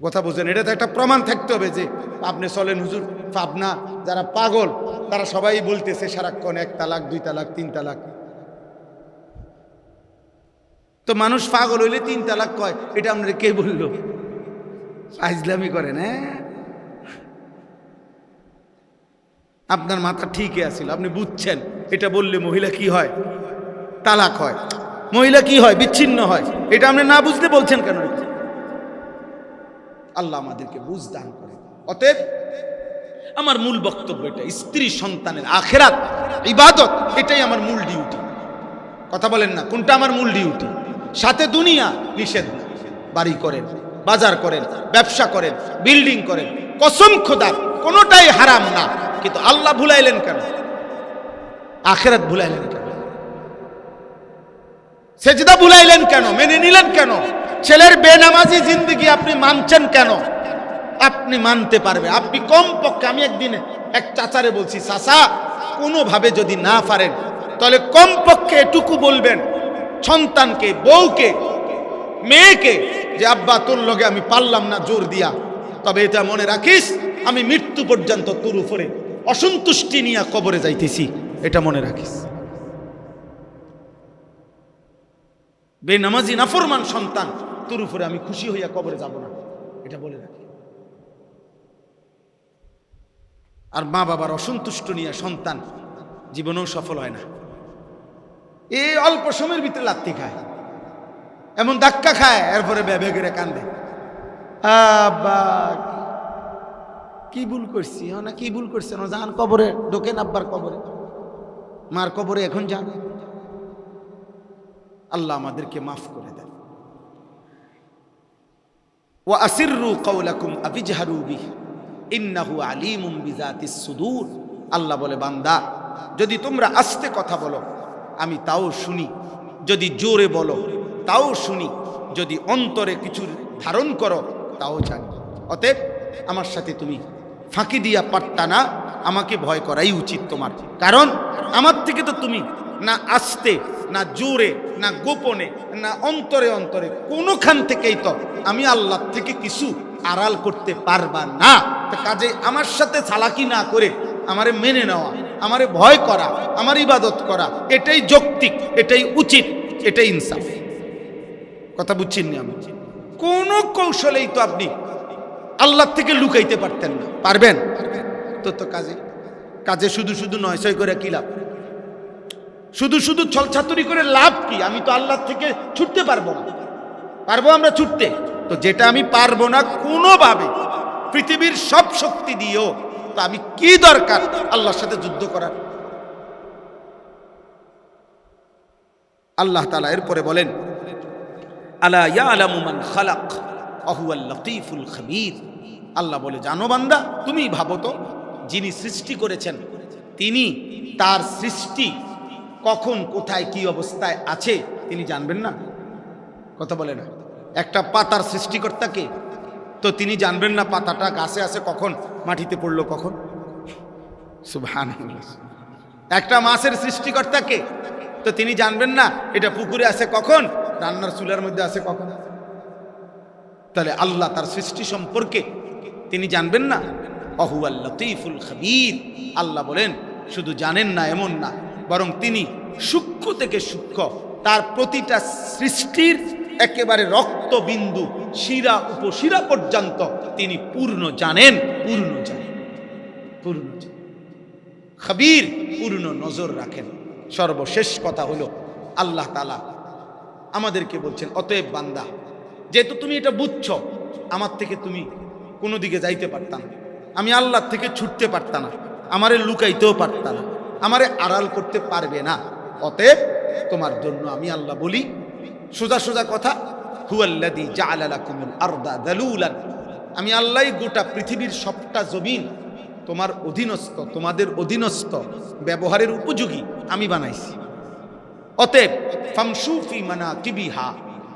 কথা বোঝেন? এটা তো একটা প্রমাণ থাকতে হবে যে আপনি চলেন হুজুর। পাবনা যারা পাগল তারা সবাই বলতেছে সারাক্ষণ 1 তালাক 2 তালাক 3 তালাক। তো মানুষ পাগল হইলে 3 তালাক কয়, এটা আপনারা কে বললো? ফাজলামি করেন। হ্যাঁ, আপনার মাথা ঠিকই আছিল, আপনি বুঝছেন এটা বললে মহিলা কি হয়? তালাক হয়। মহিলা কি হয়? বিচ্ছিন্ন হয়। এটা আপনি না বুঝতে বলছেন কেন? আল্লাহ আমাদেরকে বুঝ দান করে। অতএব আমার মূল বক্তব্য এটা, স্ত্রী সন্তানের আখিরাত ইবাদত এটাই আমার মূল ডিউটি। কথা বলেন না, কোনটা আমার মূল ডিউটি? সাথে দুনিয়া নিষেধ না। বাড়ি করেন, বাজার করেন, ব্যবসা করেন, বিল্ডিং করেন, কসম খোদার কোনোটাই হারাম না, কিন্তু আল্লাহ ভুলাইলেন কেন? আখিরাত ভুলাইলেন কেন? সেজদা ভুলাইলেন কেন? মেনে নিলেন কেন? ছেলের বেনামাজি জিন্দেগি আপনি মানছেন কেন? আপনি মানতে পারবে, আপনি কমপক্ষে, আমি একদিন এক চাচারে বলছি, চাচা কোনোভাবে যদি না পারেন তাহলে কমপক্ষে এটুকু বলবেন সন্তানকে, বউকে, মেয়েকে যে আব্বা তোর লগে আমি পারলাম না জোর দিয়া, তবে এটা মনে রাখিস আমি মৃত্যু পর্যন্ত তোর উপরে অসন্তুষ্টি নিয়ে কবরে যাইতেছি, এটা মনে রাখিস। বেনামাজি নাফরমান সন্তান, তোর উপরে আমি খুশি হইয়া কবরে যাব না, এটা বলে রাখি। আর মা বাবার অসন্তুষ্ট নিয়ে সন্তান জীবনেও সফল হয় না। এই অল্প সময়ের ভিতরে লাত্তি খায়, এমন ধাক্কা খায়, এরপরে বেবে করে কান্দে, আব্বা কি ভুল করছি, না কি ভুল করছে না, যান কবরে ঢোকেন, আব্বার কবরে, মার কবরে এখন যান। আল্লাহ আমাদেরকে মাফ করে দেন। ওয়া আসিররু কাওলাকুম আবিজহারু বিহি ইন্নাহু আলিমুম বিযাতিস সুদূর। আল্লাহ বলে, বান্দা যদি তোমরা আস্তে কথা বলো আমি তাও শুনি, যদি জোরে বলো তাও শুনি, যদি অন্তরে কিছু ধারণ করো তাও জানি। অতএব আমার সাথে তুমি ফাঁকি দিয়া পারতা না, আমাকে ভয় করাই উচিত তোমার, কারণ আমার থেকে তো তুমি না আস্তে, না জোরে, না গোপনে, না অন্তরে অন্তরে, কোনোখান থেকেই তো আমি আল্লাহ থেকে কিছু আড়াল করতে পারবা না। কাজে আমার সাথে চালাকি না করে আমারে মেনে নেওয়া, আমারে ভয় করা, আমার ইবাদত করা, এটাই যৌক্তিক, এটাই উচিত, এটাই ইনসাফ। কথা বুঝছেন না? আমি কোন কৌশলেই তো আপনি আল্লাহ থেকে লুকাইতে পারতেন না, পারবেন তো? তো কাজে কাজে শুধু শুধু নয় সই করে কি লাভ? শুধু শুধু ছলছাতুরি করে লাভ কি? আমি তো আল্লাহ থেকে ছুটতে পারবো না। পারবো আমরা ছুটতে? তো যেটা আমি পারবো না কোনোভাবে, পৃথিবীর সব শক্তি দিয়েও, তো আমি কি দরকার আল্লাহর সাথে যুদ্ধ করার? আল্লাহ তাআলা এরপরে বলেন, আলা ইয়ালামু মান খালাক ওয়া হুয়াল লতীফুল খবীর। আল্লাহ বলে, জানো বান্দা, তুমি ভাবো তো, যিনি সৃষ্টি করেছেন তিনি তার সৃষ্টি কখন কোথায় কি অবস্থায় আছে তিনি জানবেন না? কথা বলে না? একটা পাতার সৃষ্টিকর্তাকে তো তিনি জানবেন না পাতাটা গাছে আছে কখন, মাটিতে পড়লো কখন? সুবহানাল্লাহ। একটা মাছের সৃষ্টিকর্তাকে তো তিনি জানবেন না এটা পুকুরে আছে কখন, রান্নার চুলার মধ্যে আছে কখন? তাহলে আল্লাহ তার সৃষ্টি সম্পর্কে তিনি জানবেন না? ওয়াহুয়াল লতীফুল খবীর। আল্লাহ বলেন, শুধু জানেন না এমন না, বরং তিনি সূক্ষ্ম থেকে সূক্ষ্ম, তার প্রতিটা সৃষ্টির একেবারে রক্তবিন্দু, শিরা উপশিরা পর্যন্ত তিনি পূর্ণ জানেন, পূর্ণ জানেন, পূর্ণ জানেন। খবীর, পূর্ণ নজর রাখেন। সর্বশেষ কথা হলো, আল্লাহ তাআলা আমাদেরকে বলছেন, অতএব বান্দা, যেহেতু তুমি এটা বুঝছো, আমার থেকে তুমি কোনো দিকে যাইতে পারতা না, আমি আল্লাহ থেকে ছুটতে পারতা না, আমারে লুকাইতেও পারতা না, আমারে আড়াল করতে পারবে না। অতএব তোমার জন্য আমি আল্লাহ বলি, সোজা সোজা কথা, হুয়াল্লাযী জাআলা লাকুমুল আরদা যালুলান। আমি আল্লাহই গোটা পৃথিবীর সবটা জমিন তোমার অধীনস্থ, তোমাদের অধীনস্থ, ব্যবহারের উপযোগী আমি বানাইছি। অতএব ফামশু ফি মানাকিবিহা,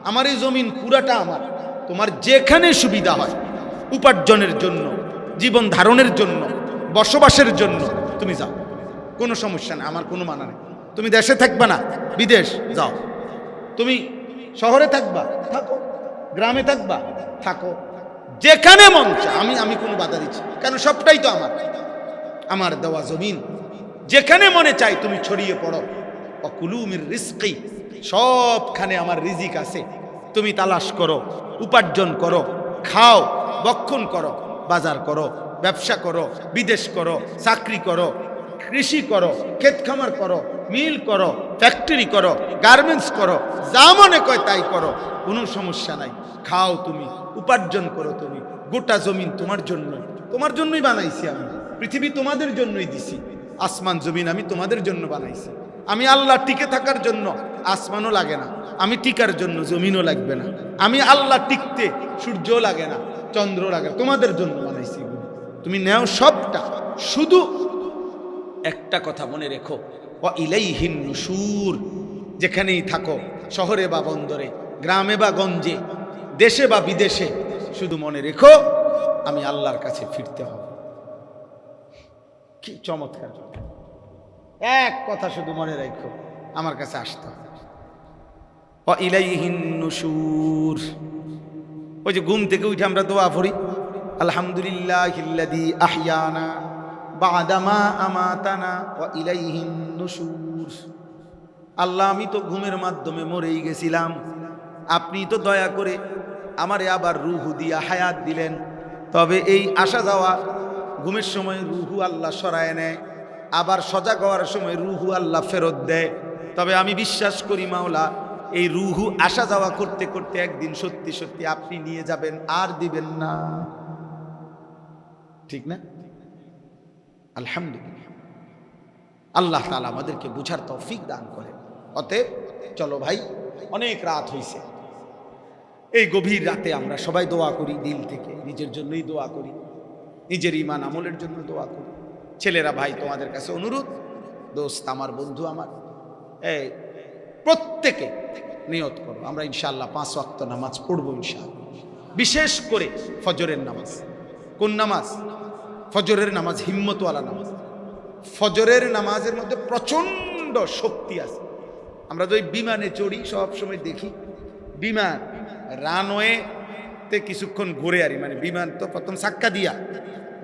আমার এই জমিন পুরাটা আমার, তোমার যেখানে সুবিধা হয় উপার্জনের জন্য, জীবন ধারণের জন্য, বসবাসের জন্য তুমি যাও, কোনো সমস্যা নেই, আমার কোনো মানা নেই। তুমি দেশে থাকবা না, বিদেশ যাও, তুমি শহরে থাকবা থাকো, গ্রামে থাকবা থাকো, যেখানে মন চায় আমি কোনো বাধা দিচ্ছি কেন? সবটাই তো আমার, আমার দেওয়া জমিন, যেখানে মনে চাই তুমি ছড়িয়ে পড়ো। ওয়াকুলু মির রিজকি, সবখানে আমার রিজিক আছে, তুমি তালাশ করো, উপার্জন করো, খাও, বক্ষণ করো, বাজার করো, ব্যবসা করো, বিদেশ করো, চাকরি করো, কৃষি করো, ক্ষেত খামার করো, মিল করো, ফ্যাক্টরি করো, গার্মেন্টস করো, যা মনে কয় তাই করো, কোনো সমস্যা নাই। খাও তুমি, উপার্জন করো তুমি, গোটা জমিন তোমার জন্য, তোমার জন্যই বানাইছি আমি, পৃথিবী তোমাদের জন্যই দিছি, আসমান জমিন আমি তোমাদের জন্য বানাইছি। আমি আল্লাহ টিকে থাকার জন্য আসমানও লাগে না, আমি টিকার জন্য জমিনও লাগবে না, আমি আল্লাহ টিকতে সূর্যও লাগে না, চন্দ্র লাগে না, তোমাদের জন্য বানাইছি। তুমি নেও সবটা, শুধু একটা কথা মনে রেখো, ওয়া ইলাইহিন নুশুর, যেখানেই থাকো, শহরে বা বন্দরে, গ্রামে বা গঞ্জে, দেশে বা বিদেশে, শুধু মনে রেখো আমি আল্লাহর কাছে ফিরতে হবে। কি চমৎকার! এক কথা শুধু মনে রাখো, আমার কাছে আসতে হবে। ওয়া ইলাইহিন নুশুর, ওই যে ঘুম থেকে উঠে আমরা দোয়া পড়ি, আলহামদুলিল্লাহিল্লাযী আহইয়ানা বা'দা মা আমাতানা ওয়া ইলাইহিন নুশুর। আল্লাহ, আমি তো ঘুমের মাধ্যমে মরেই গেছিলাম, আপনি তো দয়া করে আমারে আবার রুহু দিয়া হায়াত দিলেন। তবে এই আসা যাওয়া, ঘুমের সময় রুহু আল্লাহ সরায় নেয়, আবার সজাগ হওয়ার সময় রুহু আল্লাহ ফেরত দেয়। তবে আমি বিশ্বাস করি মাওলা, এই রুহু আসা যাওয়া করতে করতে একদিন সত্যি সত্যি আপনি নিয়ে যাবেন, আর দিবেন না। ঠিক না? আলহামদুলিল্লাহ, আল্লাহ তাআলা আমাদেরকে বুঝার তৌফিক দান করেন। অতএব চলো ভাই, অনেক রাত হয়েছে, এই গভীর রাতে আমরা সবাই দোয়া করি দিল থেকে, নিজের জন্যই দোয়া করি, নিজের ঈমান আমলের জন্য দোয়া করি। ছেলেরা ভাই, তোমাদের কাছে অনুরোধ, দোস্ত আমার, বন্ধু আমার, এই প্রত্যেকে নিয়ত করো, আমরা ইনশাআল্লাহ 5 ওয়াক্ত নামাজ পড়বো ইনশাআল্লাহ। বিশেষ করে ফজরের নামাজ। কোন নামাজ? ফজরের নামাজ হিম্মতওয়ালা নামাজ। ফজরের নামাজের মধ্যে প্রচন্ড শক্তি আছে। আমরা যদি বিমানে চড়ি, সব সময় দেখি বিমান রানওয়েতে কিছুক্ষণ ঘুরে, আরি মানে বিমান তো প্রথম চাক্কা দিয়া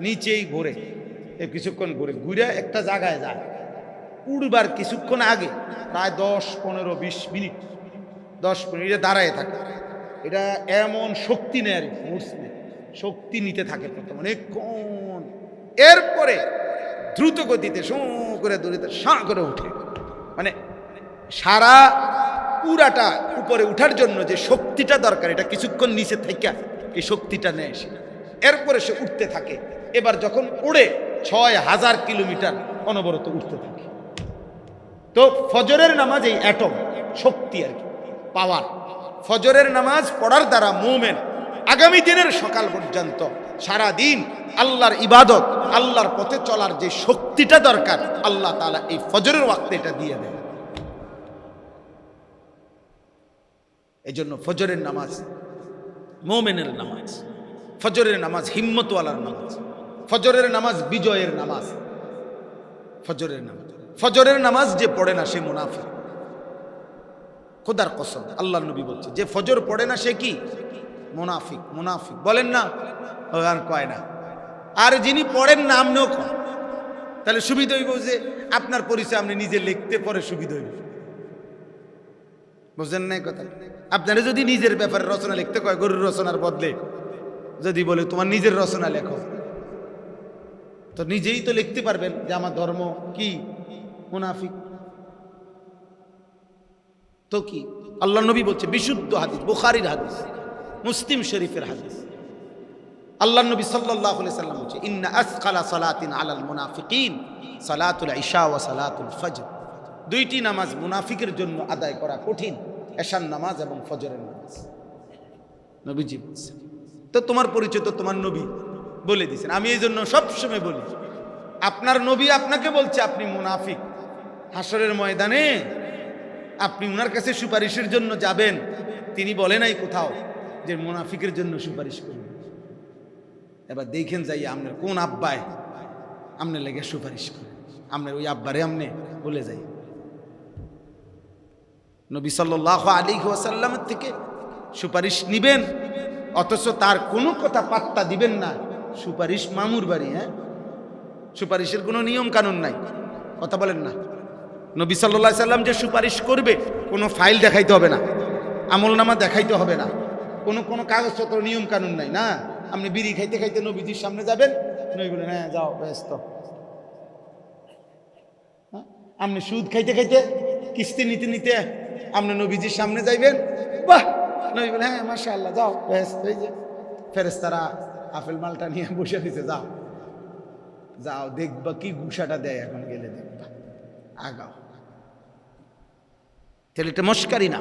নিচেই ঘুরে, কিছুক্ষণ ঘুরে ঘুরে একটা জায়গায় যায়, উড়বার কিছুক্ষণ আগে প্রায় 10, 15, 20 মিনিট, 10 মিনিট দাঁড়ায় থাকে। এটা এমন শক্তি নেয়, আর শক্তি নিতে থাকে প্রথম অনেকক্ষণ, এরপরে দ্রুত গতিতে শো করে দৌড়িতে সাঁ করে উঠে। মানে সারা পুরাটা উপরে উঠার জন্য যে শক্তিটা দরকার, এটা কিছুক্ষণ নিচে থেকে এই শক্তিটা নেয় সে, এরপরে সে উঠতে থাকে। এবার যখন উড়ে 6000 কিলোমিটার অনবরত উঠতে থাকে। তো ফজরের নামাজ এই অ্যাটম শক্তি, আর কি পাওয়ার। ফজরের নামাজ পড়ার দ্বারা মুমিন আগামী দিনের সকাল পর্যন্ত সারা দিন আল্লাহর ইবাদত, আল্লাহর পথে চলার যে শক্তিটা দরকার, আল্লাহ তাআলা এই ফজরের ওয়াক্তে এটা দিয়ে দেন। এজন্য ফজরের নামাজ মুমিনের নামাজ, ফজরের নামাজ হিম্মতওয়ালার নামাজ, ফজরের নামাজ বিজয়ের নামাজ। ফজরের নামাজ যে পড়ে না সে মুনাফিক। খোদার কসম, আল্লাহর নবী বলছে, যে ফজর পড়ে না সে কি? মুনাফিক। মুনাফিক বলেন না, আর কয় না। আর যিনি পড়েন না, আপনিও কন, তাহলে সুবিধা হইব যে আপনার পরিচয় আপনি নিজে লিখতে পরে সুবিধা হইব। বুঝলেন না কথা? আপনারা যদি নিজের ব্যাপারে রচনা লিখতে কয়, গরুর রচনার বদলে যদি বলে তোমার নিজের রচনা লেখো, তো নিজেই তো লিখতে পারবেন যে আমার ধর্ম কি? মুনাফিক। তো কি? আল্লাহ নবী বলছে, বিশুদ্ধ হাদিস, বুখারীর হাদিস, মুসলিম শরীফের হাদিস, আল্লাহ নবী সাল্লাল্লাহু আলাইহি সাল্লাম বলছে, ইন্না আসকালা সালাতিন আলাল মুনাফিকিন সালাতুল ইশা ওয়া সালাতুল ফজর। দুইটি নামাজ মুনাফিকের জন্য আদায় করা কঠিন, এশার নামাজ এবং ফজরের নামাজ। নবীজি বলছেন। তো তোমার পরিচয় তো তোমার নবী বলে দিয়েছেন। আমি এই জন্য সবসময় বলি, আপনার নবী আপনাকে বলছে আপনি মুনাফিক, হাসরের ময়দানে আপনি উনার কাছে সুপারিশের জন্য যাবেন, তিনি বলে নাই কোথাও যে মুনাফিকের জন্য সুপারিশ করবেন। এবার দেখেন যাই আপনার কোন আব্বায় আমনে লেগে সুপারিশ করে, আপনার ওই আব্বারে আমনে বলে যাই। নবী সাল্লাল্লাহু আলাইহি ওয়াসাল্লামের থেকে সুপারিশ নিবেন, অথচ তার কোনো কথা পাত্তা দিবেন না। সুপারিশ মামুর বাড়ি, হ্যাঁ, সুপারিশের কোনো নিয়ম কানুন নাই, কথা বলেন না। নবী সাল্লাল্লাহু আলাইহি সাল্লাম যে সুপারিশ করবে, কোনো ফাইল দেখাইতে হবে না, আমলনামা দেখাইতে হবে না, কোনো কাগজপত্র নিয়ম কানুন নাই। না, আপনি বিড়ি খাইতে খাইতে নবীজির সামনে যাবেন, নবী বলেন হ্যাঁ যাও ব্যস্ত। আপনি সুদ খাইতে খাইতে, কিস্তি নিতে নিতে আপনি নবীজির সামনে যাইবেন, বাহ, নবী বলেন হ্যাঁ মাশাআল্লাহ যাও ব্যস্ত। এই যে ফেরেশতারা আপেল মালটা নিয়ে বসে দিতে, যাও যাও দেখবা কি ঘুষাটা দেয়, এখন গেলে দেখবা, আগাও। তাহলে এটা মস্কারি না।